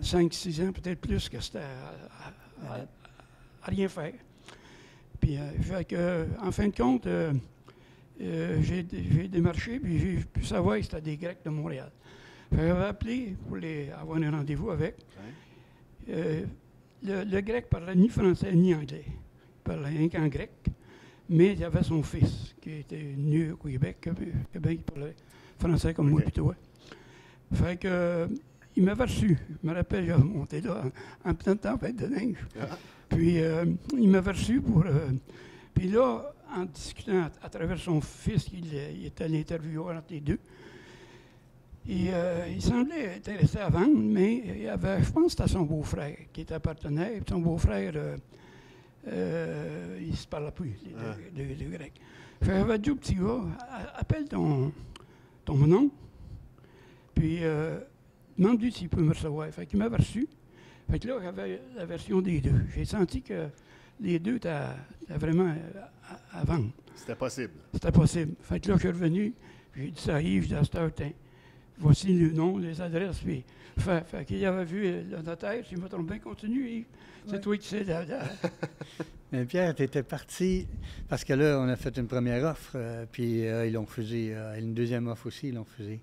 5-6 ans, peut-être plus, que c'était à rien faire. Puis, fait que, en fin de compte, j'ai démarché, puis j'ai pu savoir que c'était des Grecs de Montréal. Fait que j'avais appelé pour avoir un rendez-vous avec. Le Grec parlait ni français ni anglais. Il parlait rien qu'en grec, mais il y avait son fils qui était né au Québec, il parlait français comme moi et toi. Fait que, il m'avait reçu. Je me rappelle, j'avais monté là en pleine tempête de neige. Puis, il m'avait reçu pour... puis là, en discutant à travers son fils, il était l'intervieweur entre les deux, et il semblait intéressé à vendre, mais il avait, je pense que c'était son beau-frère qui était partenaire. Puis son beau-frère, il ne se parlait plus, les deux Grecs. Fait que j'avais dit au petit gars, appelle ton nom, puis demande-lui s'il peut me recevoir. Fait qu'il m'avait reçu. Fait que là, j'avais la version des deux. J'ai senti que les deux étaient vraiment à vendre. c'était possible. C'était possible. Fait que là, je suis revenu, j'ai dit ça à Yves, j'ai dit à cette heure, voici le nom, les adresses, puis fait qu'il avait vu le notaire, s'il me trompe bien, continue, Yves. C'est toi qui sais. Mais Pierre, tu étais parti, parce que là, on a fait une première offre, puis ils l'ont refusé. Une deuxième offre aussi, ils l'ont refusé.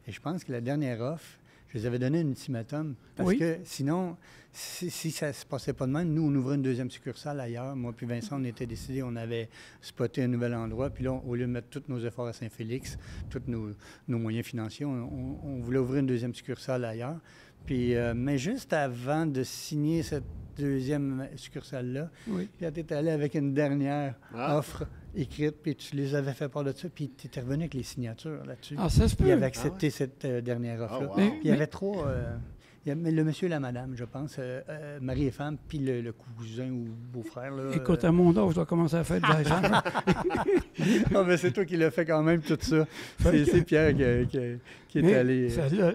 Et je pense que la dernière offre, je les avais donné un ultimatum, parce que sinon, si ça ne se passait pas de même, nous, on ouvrait une deuxième succursale ailleurs. Moi puis Vincent, on était décidés, on avait spoté un nouvel endroit. Puis là, au lieu de mettre tous nos efforts à Saint-Félix, tous nos moyens financiers, on voulait ouvrir une deuxième succursale ailleurs. Puis, mais juste avant de signer cette deuxième succursale-là, puis tu étais allé avec une dernière offre écrite, puis tu les avais fait part de ça, puis tu étais revenu avec les signatures là-dessus. Ah, ça se peut. Il avait accepté cette dernière offre-là. Oh, wow. Puis il y avait trois... il y avait le monsieur et la madame, je pense, mari et femme, puis le cousin ou beau-frère. Là, Écoute, à mon âge, je dois commencer à faire de l'argent. non, mais c'est toi qui l'as fait quand même, tout ça. C'est Pierre qui est allé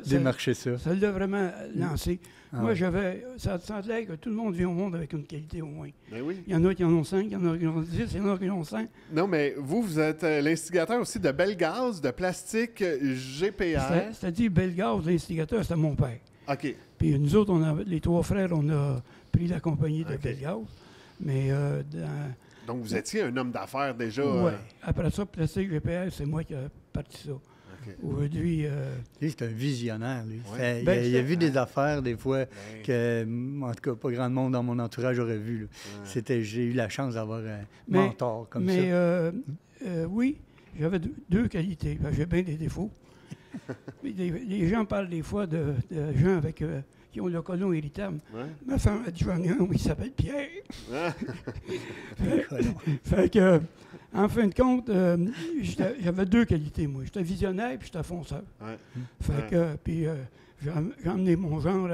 démarcher ça. Ça l'a vraiment lancé. Ah, Moi, ouais. ça semblait que tout le monde vient au monde avec une qualité au moins. Ben oui. Il y en a qui en ont 5, il y en a qui en ont 10, il y en a qui en ont 5. Non, mais vous êtes l'instigateur aussi de Belle Gaz, de Plastique GPR. C'est-à-dire, Bellegarde, l'instigateur, c'était mon père. OK. Puis nous autres, les trois frères, on a pris la compagnie de OK. Bellegarde. Mais Donc, vous étiez un homme d'affaires déjà. ouais. Après ça, Plastique GPR, c'est moi qui ai parti ça. OK. Aujourd'hui, Lui, c'est un visionnaire, lui. Ouais. Il a vu des affaires, des fois, que, en tout cas, pas grand monde dans mon entourage aurait vu. Là. J'ai eu la chance d'avoir un mentor comme ça. Mais oui, j'avais deux qualités. Ben, j'ai bien des défauts. Mais les gens parlent des fois de gens qui ont le côlon irritable. Ouais. Ma femme a dit, j'en ai un, il s'appelle Pierre. Ah. Fait que, en fin de compte, j'avais deux qualités, moi. J'étais visionnaire puis j'étais fonceur. Ouais. Fait que, puis j'ai emmené mon genre,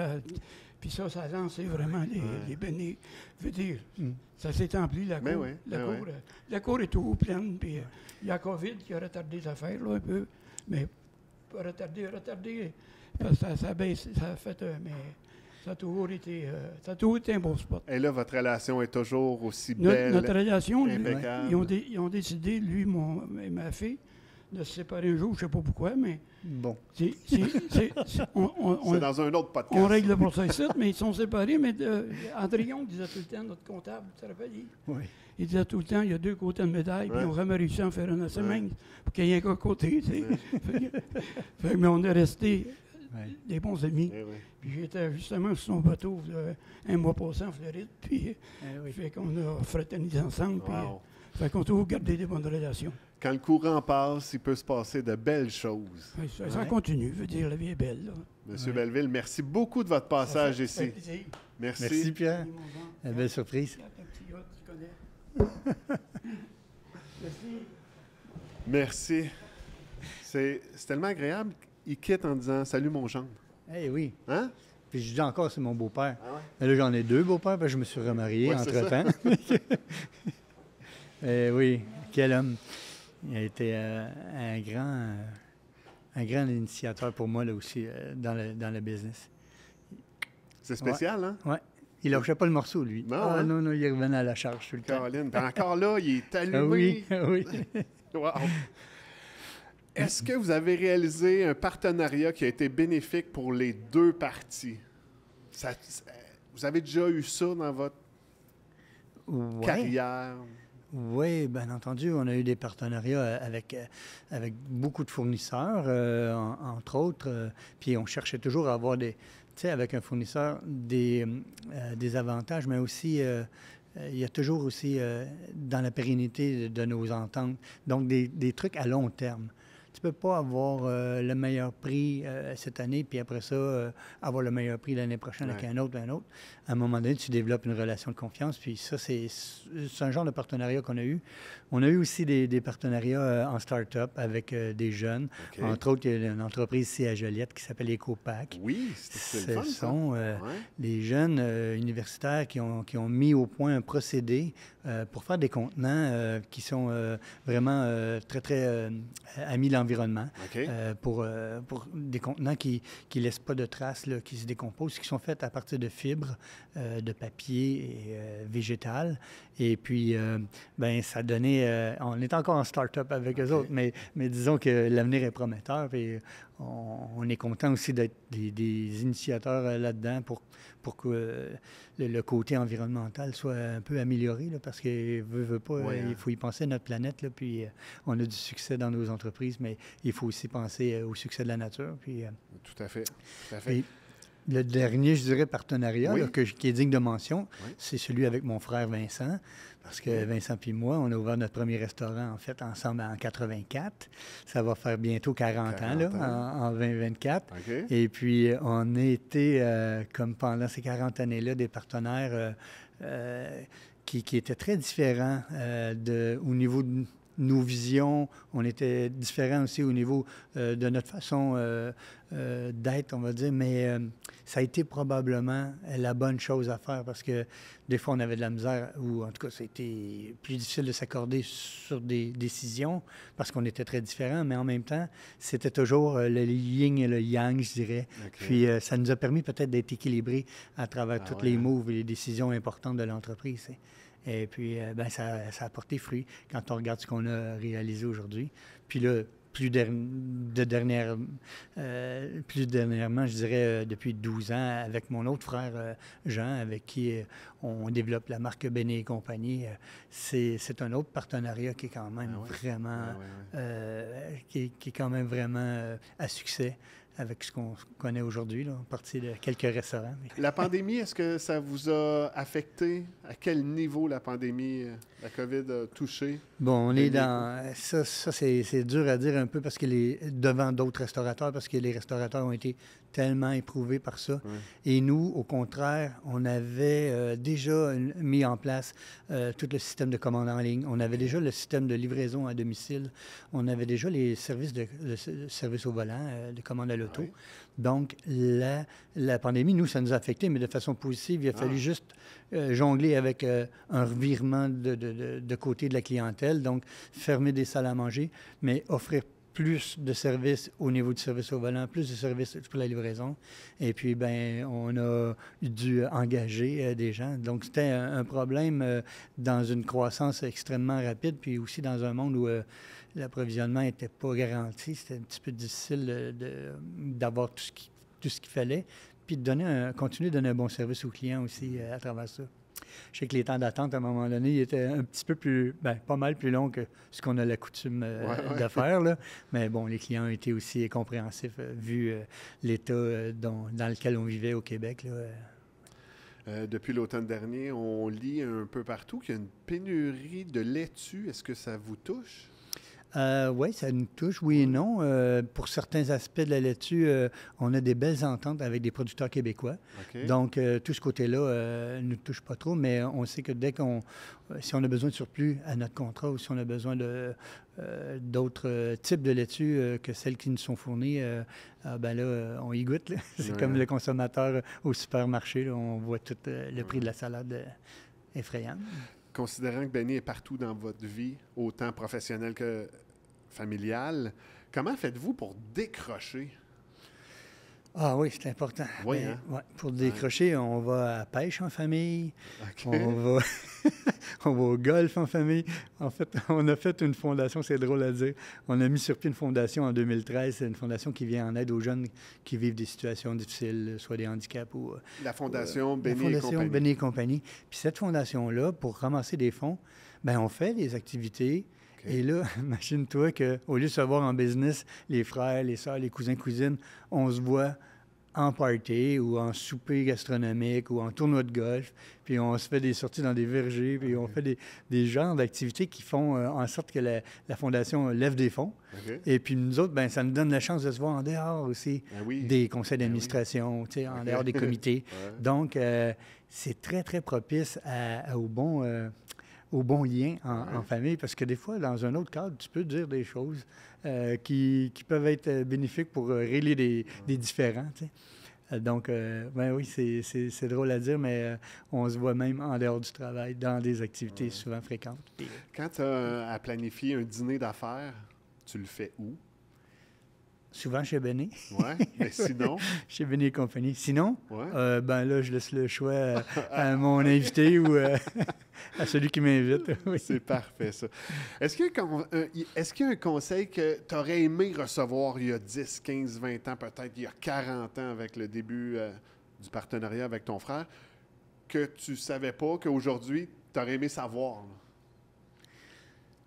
puis ça a lancé vraiment les bénis. Je veux dire, ça s'est empli, la cour. La cour est tout pleine, puis il y a la COVID qui a retardé les affaires, là, un peu. Mais pas retardé, parce que ça a baissé, ça a fait, mais ça a toujours été un bon spot. Et là, votre relation est toujours aussi belle. Notre relation, impeccable. ils ont décidé, lui et ma fille, de se séparer un jour, je ne sais pas pourquoi, mais Bon. C'est dans un autre podcast. on règle pour ça ici, mais ils sont séparés. Mais Andrion disait tout le temps, notre comptable, tu te rappelles? Oui. Il disait tout le temps, il y a deux côtés de médaille, puis ils n'ont jamais réussi à en faire un assez mince pour qu'il y ait qu'un côté. Tu sais. Fait que, mais on est resté des bons amis. Eh oui. Puis j'étais justement sur son bateau un mois passé en Floride. Puis fait qu'on a fraternisé ensemble. Puis Wow. fait qu'on a toujours gardé des bonnes relations. Quand le courant passe, il peut se passer de belles choses. Ouais, ça continue. Je veux dire, la vie est belle. Là. Monsieur Belleville, merci beaucoup de votre passage Ça fait ici. plaisir. Merci. Merci, Pierre. Mon Jean. Une belle surprise. Regarde un petit gars, tu connais. Merci. Merci. C'est tellement agréable. Il quitte en disant « Salut, mon gendre Eh oui. ». Hein? Puis je dis encore, c'est mon beau-père. Ah ouais? Mais là, j'en ai 2 beaux-pères, parce que je me suis remarié Ouais, c'est entre-temps. Eh oui, quel homme. Il a été un grand initiateur pour moi, là aussi, dans le business. C'est spécial, hein? Oui. Il lâchait pas le morceau, lui. Non, Ah hein? non, non, il revenait à la charge tout le temps. Caroline. Puis encore là, il est allumé. Ah oui, ah oui. Wow. Est-ce que vous avez réalisé un partenariat qui a été bénéfique pour les 2 parties? Vous avez déjà eu ça dans votre Ouais. carrière? Oui, bien entendu, on a eu des partenariats avec beaucoup de fournisseurs, entre autres. Puis on cherchait toujours à avoir tu sais, avec un fournisseur, des avantages, mais aussi, il y a toujours aussi dans la pérennité de nos ententes, donc des trucs à long terme. Tu ne peux pas avoir le meilleur prix cette année, puis après ça, avoir le meilleur prix l'année prochaine avec un autre. À un moment donné, tu développes une relation de confiance, puis ça, c'est un genre de partenariat qu'on a eu. On a eu aussi des partenariats en start-up avec des jeunes. OK. Entre autres, il y a une entreprise ici à Joliette qui s'appelle EcoPack. Oui, c'est le fun, Ce ça. sont des jeunes universitaires qui ont mis au point un procédé pour faire des contenants qui sont vraiment très, très amis de l'environnement. OK. Pour des contenants qui ne laissent pas de traces, là, qui se décomposent, qui sont faits à partir de fibres, de papier et végétal. Et puis, ben ça donnait... on est encore en start-up avec eux autres, mais disons que l'avenir est prometteur. Et on est content aussi d'être des initiateurs là-dedans pour que le côté environnemental soit un peu amélioré, là, parce que veut pas, il faut y penser à notre planète, là, puis on a du succès dans nos entreprises, mais il faut aussi penser au succès de la nature. Puis, Tout à fait. Tout à fait. et le dernier, je dirais, partenariat Oui. là, qui est digne de mention, Oui. c'est celui avec mon frère Vincent, parce que Vincent puis moi, on a ouvert notre premier restaurant, en fait, ensemble en 84. Ça va faire bientôt 40 ans, là, en 2024. OK. Et puis, on a été, comme pendant ces 40 années-là, des partenaires qui étaient très différents au niveau de nos visions. On était différents aussi au niveau de notre façon d'être, on va dire, mais ça a été probablement la bonne chose à faire parce que des fois, on avait de la misère, ou en tout cas, c'était plus difficile de s'accorder sur des décisions parce qu'on était très différents, mais en même temps, c'était toujours le yin et le yang, je dirais. OK. Puis ça nous a permis peut-être d'être équilibrés à travers toutes les hein? moves et les décisions importantes de l'entreprise. Et puis, ben, ça a porté fruit quand on regarde ce qu'on a réalisé aujourd'hui. Puis là, plus dernièrement, je dirais depuis 12 ans, avec mon autre frère Jean, avec qui on développe la marque Béné et compagnie. C'est un autre partenariat qui est quand même qui est quand même vraiment à succès avec ce qu'on connaît aujourd'hui, là, en partie de quelques restaurants. La pandémie, est-ce que ça vous a affecté? À quel niveau la pandémie, la COVID a touché? Bon, on est dans... Ça c'est dur à dire un peu parce que devant d'autres restaurateurs, parce que les restaurateurs ont été tellement éprouvés par ça. Ouais. Et nous, au contraire, on avait déjà mis en place tout le système de commande en ligne. On avait déjà le système de livraison à domicile. On avait déjà les services de service au volant, de commande à l'auto. Ouais. Donc, la pandémie, nous, ça nous a affecté, mais de façon positive. Il a fallu juste jongler avec un revirement de côté de la clientèle, donc fermer des salles à manger, mais offrir plus de services au niveau du service au volant, plus de services pour la livraison. Et puis, ben, on a dû engager des gens. Donc, c'était un problème dans une croissance extrêmement rapide, puis aussi dans un monde où l'approvisionnement n'était pas garanti. C'était un petit peu difficile d'avoir tout ce qu'il fallait, puis de continuer de donner un bon service aux clients aussi à travers ça. je sais que les temps d'attente, à un moment donné, ils étaient un petit peu plus, pas mal plus longs que ce qu'on a la coutume de faire, là. Mais bon, les clients ont été aussi compréhensifs, vu l'état dans lequel on vivait au Québec, là. Depuis l'automne dernier, on lit un peu partout qu'il y a une pénurie de laitue. Est-ce que ça vous touche? Oui, ça nous touche, oui et non. Pour certains aspects de la laitue, on a des belles ententes avec des producteurs québécois. Okay. Donc, tout ce côté-là ne nous touche pas trop, mais on sait que si on a besoin de surplus à notre contrat ou si on a besoin d'autres types de laitue que celles qui nous sont fournies, là, on y goûte. C'est comme le consommateur au supermarché, là, on voit tout le prix de la salade effrayant. Considérant que Benny est partout dans votre vie, autant professionnelle que familiale, comment faites-vous pour décrocher? Ah oui, c'est important. Oui, hein? Ouais, pour décrocher, on va à la pêche en famille, on va au golf en famille. En fait, on a fait une fondation, c'est drôle à dire. On a mis sur pied une fondation en 2013. C'est une fondation qui vient en aide aux jeunes qui vivent des situations difficiles, soit des handicaps ou... La Fondation Benny et compagnie. La Fondation Benny et compagnie. Puis cette fondation-là, pour ramasser des fonds, on fait des activités. Et là, imagine-toi qu'au lieu de se voir en business, les frères, les sœurs, les cousins, cousines, on se voit en party ou en souper gastronomique ou en tournoi de golf, puis on se fait des sorties dans des vergers, puis on fait des genres d'activités qui font en sorte que la Fondation lève des fonds. Et puis nous autres, ça nous donne la chance de se voir en dehors aussi des conseils d'administration, en dehors des comités. Donc, c'est très, très propice au bon lien en famille, parce que des fois, dans un autre cadre, tu peux dire des choses qui peuvent être bénéfiques pour régler des différends. Donc, oui, c'est drôle à dire, mais on se voit même en dehors du travail, dans des activités souvent fréquentes. Quand tu as à planifier un dîner d'affaires, tu le fais où? Souvent chez Benny. Oui, mais sinon? Chez Benny et compagnie. Sinon, là, je laisse le choix à mon invité ou à celui qui m'invite. Oui. C'est parfait, ça. Est-ce qu'il y a un conseil que tu aurais aimé recevoir il y a 10, 15, 20 ans, peut-être il y a 40 ans avec le début du partenariat avec ton frère, que tu ne savais pas, qu'aujourd'hui, tu aurais aimé savoir? Là?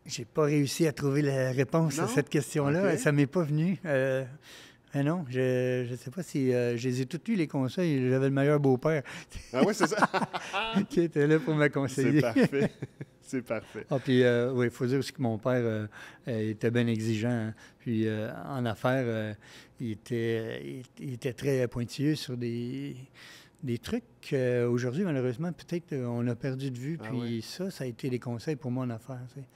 J'ai pas réussi à trouver la réponse à cette question-là. Okay. Ça m'est pas venu. Non, je ne sais pas si... je les ai tous lus, les conseils. J'avais le meilleur beau-père. Ah oui, c'est ça. Qui était là pour me conseiller. C'est parfait. C'est parfait. Ah, puis, il faut dire aussi que mon père était bien exigeant. Hein. Puis, en affaires, il était très pointilleux sur des trucs aujourd'hui, malheureusement, peut-être on a perdu de vue. Puis ça a été des conseils pour moi en affaires. Tu sais.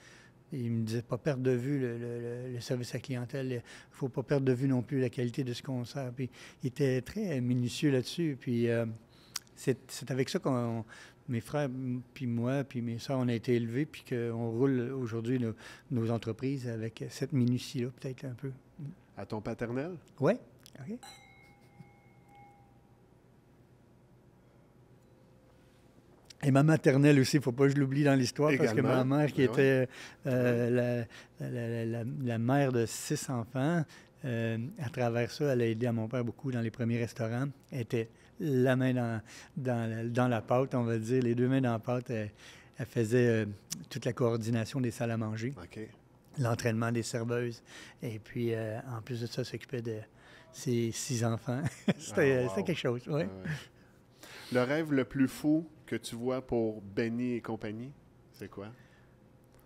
Il me disait pas perdre de vue le service à la clientèle. Il ne faut pas perdre de vue non plus la qualité de ce qu'on sert. Puis, il était très minutieux là-dessus. Puis c'est avec ça mes frères, puis moi, puis mes sœurs, on a été élevés, puis qu'on roule aujourd'hui nos entreprises avec cette minutie-là, peut-être un peu. À ton paternel? Oui. OK. Et ma maternelle aussi, il ne faut pas que je l'oublie dans l'histoire, parce que ma mère, qui était la mère de 6 enfants, à travers ça, elle a aidé à mon père beaucoup dans les premiers restaurants. Elle était la main dans la pâte, on va dire, les deux mains dans la pâte. Elle faisait toute la coordination des salles à manger, l'entraînement des serveuses. Et puis, en plus de ça, elle s'occupait de ses 6 enfants. C'était quelque chose, oui. Le rêve le plus fou que tu vois pour Benny et compagnie, c'est quoi?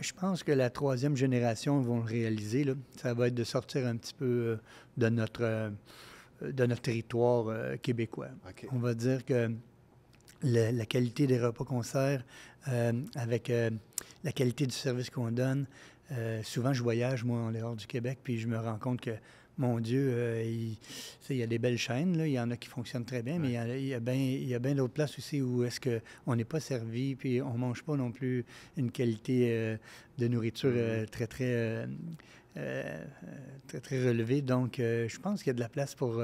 Je pense que la 3e génération va le réaliser. Là. Ça va être de sortir un petit peu de notre territoire québécois. Okay. On va dire que la qualité des repas qu'on sert, avec la qualité du service qu'on donne, souvent je voyage, moi, en dehors du Québec, puis je me rends compte que mon Dieu, il y a des belles chaînes, là, il y en a qui fonctionnent très bien, mais il y a bien d'autres places aussi où est-ce qu'on n'est pas servi, puis on ne mange pas non plus une qualité de nourriture très, très relevée. Donc, je pense qu'il y a de la place pour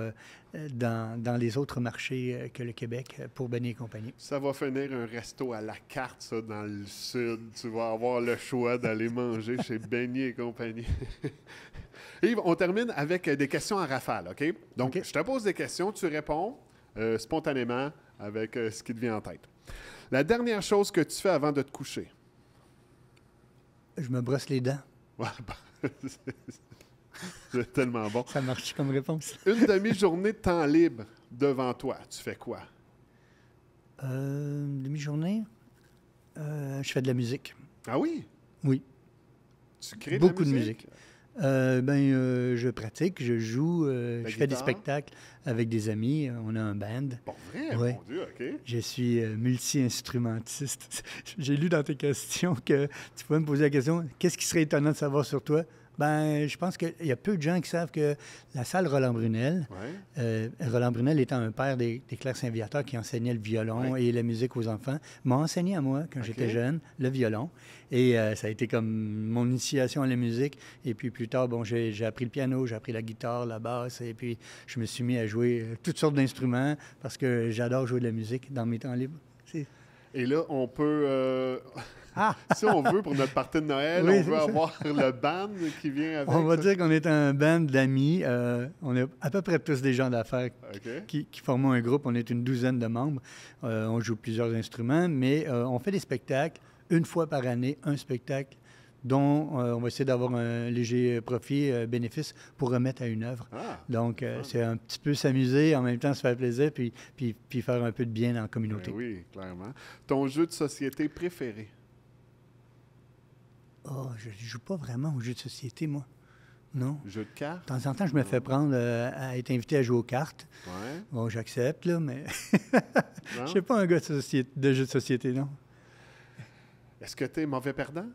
dans les autres marchés que le Québec pour Benny et compagnie. Ça va finir un resto à la carte, ça, dans le sud. Tu vas avoir le choix d'aller manger chez Benny et compagnie. Yves, on termine avec des questions en rafale, OK? Donc, je te pose des questions, tu réponds spontanément avec ce qui te vient en tête. La dernière chose que tu fais avant de te coucher. Je me brosse les dents. Ouais, bah, c'est tellement bon. Ça marche comme réponse. Une demi-journée de temps libre devant toi, tu fais quoi? Demi-journée, je fais de la musique. Ah oui? Oui, Tu crées beaucoup de de la musique. Je pratique, je joue, je fais des guitare? spectacles avec des amis. On a un band. Pour vrai? Ouais. Mon Dieu, OK. Je suis multi-instrumentiste. J'ai lu dans tes questions que tu pouvais me poser la question, qu'est-ce qui serait étonnant de savoir sur toi? Ben, je pense qu'il y a peu de gens qui savent que la salle Roland-Brunel, Ouais. Roland Brunel étant un père des clercs Saint-Viateur qui enseignait le violon et la musique aux enfants, m'a enseigné à moi, quand j'étais jeune, le violon. Et ça a été comme mon initiation à la musique. Et puis plus tard, bon, j'ai appris le piano, j'ai appris la guitare, la basse. Et puis je me suis mis à jouer toutes sortes d'instruments parce que j'adore jouer de la musique dans mes temps libres. Et là, on peut... Ah! si on veut, pour notre partie de Noël, Oui, on c'est veut ça. avoir le band qui vient avec. On va ça. dire qu'on est un band d'amis. On est à peu près tous des gens d'affaires OK. qui formons un groupe. On est une douzaine de membres. On joue plusieurs instruments, mais on fait des spectacles une fois par année, un spectacle dont on va essayer d'avoir un léger profit, bénéfice pour remettre à une œuvre. Ah, Donc, c'est un petit peu s'amuser, en même temps se faire plaisir, puis faire un peu de bien dans la communauté. ben oui, clairement. Ton jeu de société préféré? Oh, je ne joue pas vraiment aux jeux de société, moi. Non. Jeu de cartes? De temps en temps, je me fais prendre à être invité à jouer aux cartes. Ouais. Bon, j'accepte, là, mais Non? je ne suis pas un gars de jeux de société, non. Est-ce que tu es mauvais perdant?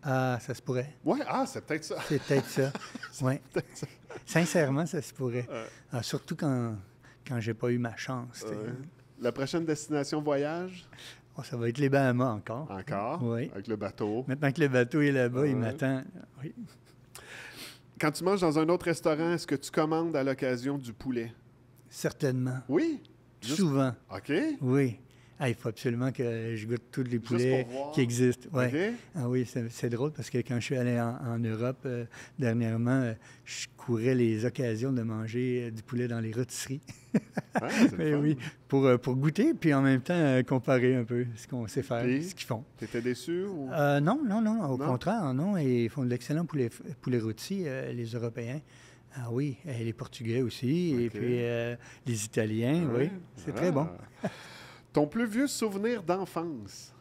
Ah, ça se pourrait. Oui, c'est peut-être ça. C'est peut-être ça. Oui. peut-être ça. Sincèrement, ça se pourrait. Surtout quand j'ai pas eu ma chance. tu sais. La prochaine destination voyage? Oh, ça va être les Bahamas encore. Encore? Oui. Avec le bateau. Maintenant que le bateau est là-bas, il Ouais. m'attend. Oui. Quand tu manges dans un autre restaurant, est-ce que tu commandes à l'occasion du poulet? Certainement. Oui? Juste- Souvent. OK. Oui. Ah, il faut absolument que je goûte tous les poulets pour voir. qui existent. Ouais. OK. Ah oui, c'est drôle parce que quand je suis allé en Europe dernièrement, je courais les occasions de manger du poulet dans les rôtisseries. Ah, c'est le Mais fun. oui, pour goûter, puis en même temps comparer un peu ce qu'on sait faire, Puis? ce qu'ils font. T'étais déçu? Ou... Non, au Non? contraire, non. Et ils font de l'excellent poulet rôti, les Européens. Ah oui, et les Portugais aussi, et OK. puis les Italiens, Ouais. oui. C'est très bon. Ton plus vieux souvenir d'enfance?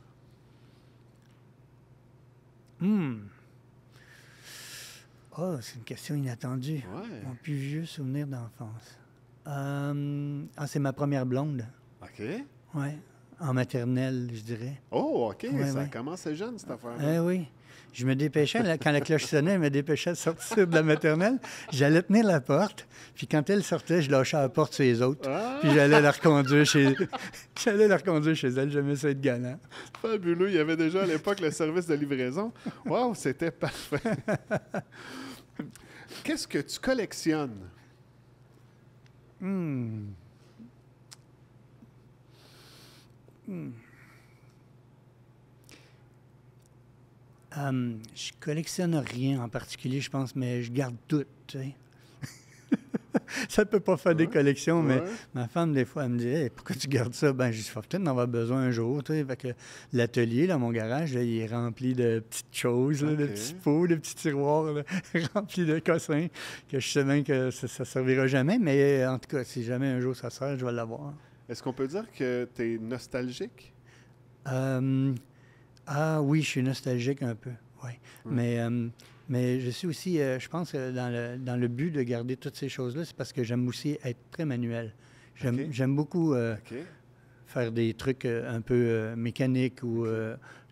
Oh, c'est une question inattendue. Ouais. Mon plus vieux souvenir d'enfance. C'est ma première blonde. OK. Oui, en maternelle, je dirais. Oh, OK. Ouais, ça ouais. commence jeune, cette affaire-là. Oui. Je me dépêchais, là, quand la cloche sonnait, je me dépêchais de sortir de la maternelle. J'allais tenir la porte, puis quand elle sortait, je lâchais la porte sur les autres. Ah! Puis j'allais la reconduire chez elle. J'aimais ça être galant. Fabuleux. Il y avait déjà à l'époque le service de livraison. Wow, c'était parfait. Qu'est-ce que tu collectionnes? Je collectionne rien en particulier, je pense, mais je garde tout, tu sais. Ça peut pas faire des collections, mais Ouais. ma femme, des fois, elle me dit Hey, pourquoi tu gardes ça? Ben, je dis, faut peut-être en avoir besoin un jour, tu sais. Fait que l'atelier, là, mon garage, là, il est rempli de petites choses, là, de OK. petits pots, de petits tiroirs, là, remplis de cossins, que je sais bien que ça servira jamais, mais en tout cas, si jamais un jour ça sert, je vais l'avoir. Est-ce qu'on peut dire que tu es nostalgique? Ah oui, je suis nostalgique un peu, oui. Mais je suis aussi, je pense, dans le but de garder toutes ces choses-là, c'est parce que j'aime aussi être très manuel. J'aime beaucoup OK. faire des trucs un peu mécaniques ou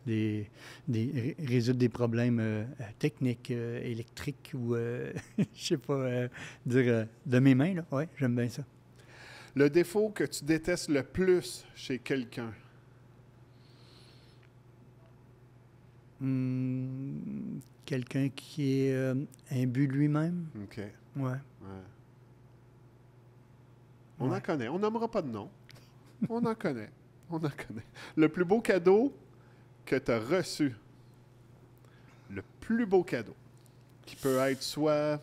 résoudre des problèmes techniques, électriques ou, je sais pas, dire de mes mains, là. Oui, j'aime bien ça. Le défaut que tu détestes le plus chez quelqu'un? Quelqu'un qui est imbu de lui-même. OK. Ouais. Ouais. On en connaît. On nommera pas de nom. On en connaît. On en connaît. Le plus beau cadeau que tu as reçu. Le plus beau cadeau. Qui peut être soit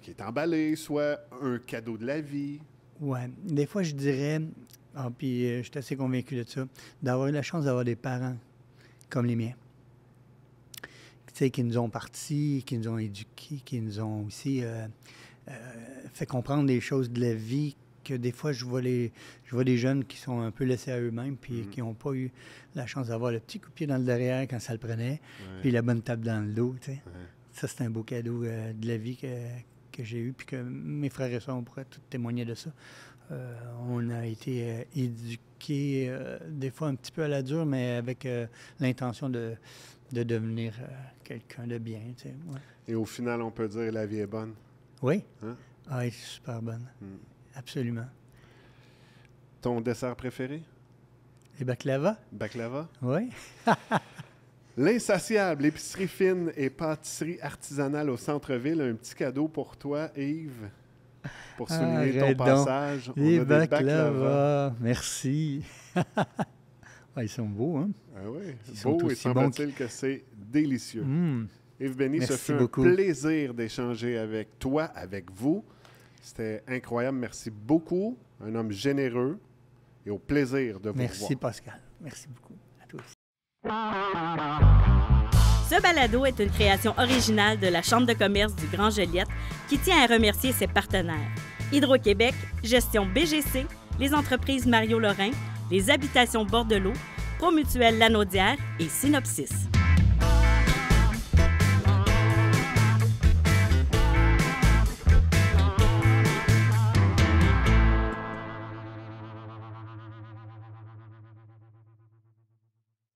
qui est emballé, soit un cadeau de la vie. Ouais. Des fois, je dirais, Ah, puis je suis assez convaincu de ça. D'avoir eu la chance d'avoir des parents comme les miens. Tu sais, qui nous ont partis, qui nous ont éduqués, qui nous ont aussi fait comprendre des choses de la vie que des fois, je vois des jeunes qui sont un peu laissés à eux-mêmes puis qui n'ont pas eu la chance d'avoir le petit coup de pied dans le derrière quand ça le prenait, puis la bonne tape dans le dos, tu sais. Ouais. Ça, c'est un beau cadeau de la vie que j'ai eu, puis que mes frères et sœurs, on pourrait tout témoigner de ça. On a été éduqués des fois un petit peu à la dure, mais avec l'intention de devenir quelqu'un de bien, tu sais. Ouais. Et au final, on peut dire la vie est bonne. Oui. Hein? Ah, elle est super bonne. Absolument. Ton dessert préféré? Les baklava. Baklava? Oui. L'Insatiable, épicerie fine et pâtisserie artisanale au centre-ville. Un petit cadeau pour toi, Yves, pour souligner ton passage. Les baklava. Merci. Ils sont beaux, hein? Ah oui, beau et semble-t-il que c'est délicieux. Yves Bény, ce fut un plaisir d'échanger avec toi, avec vous. C'était incroyable. Merci beaucoup. Un homme généreux et au plaisir de vous revoir. Merci, Pascal. Merci beaucoup. À toi aussi. Ce balado est une création originale de la Chambre de commerce du Grand Joliette qui tient à remercier ses partenaires. Hydro-Québec, Gestion BGC, les entreprises Mario Lorrain, les habitations Bordelot, Promutuelle Lanaudière et Synopsis.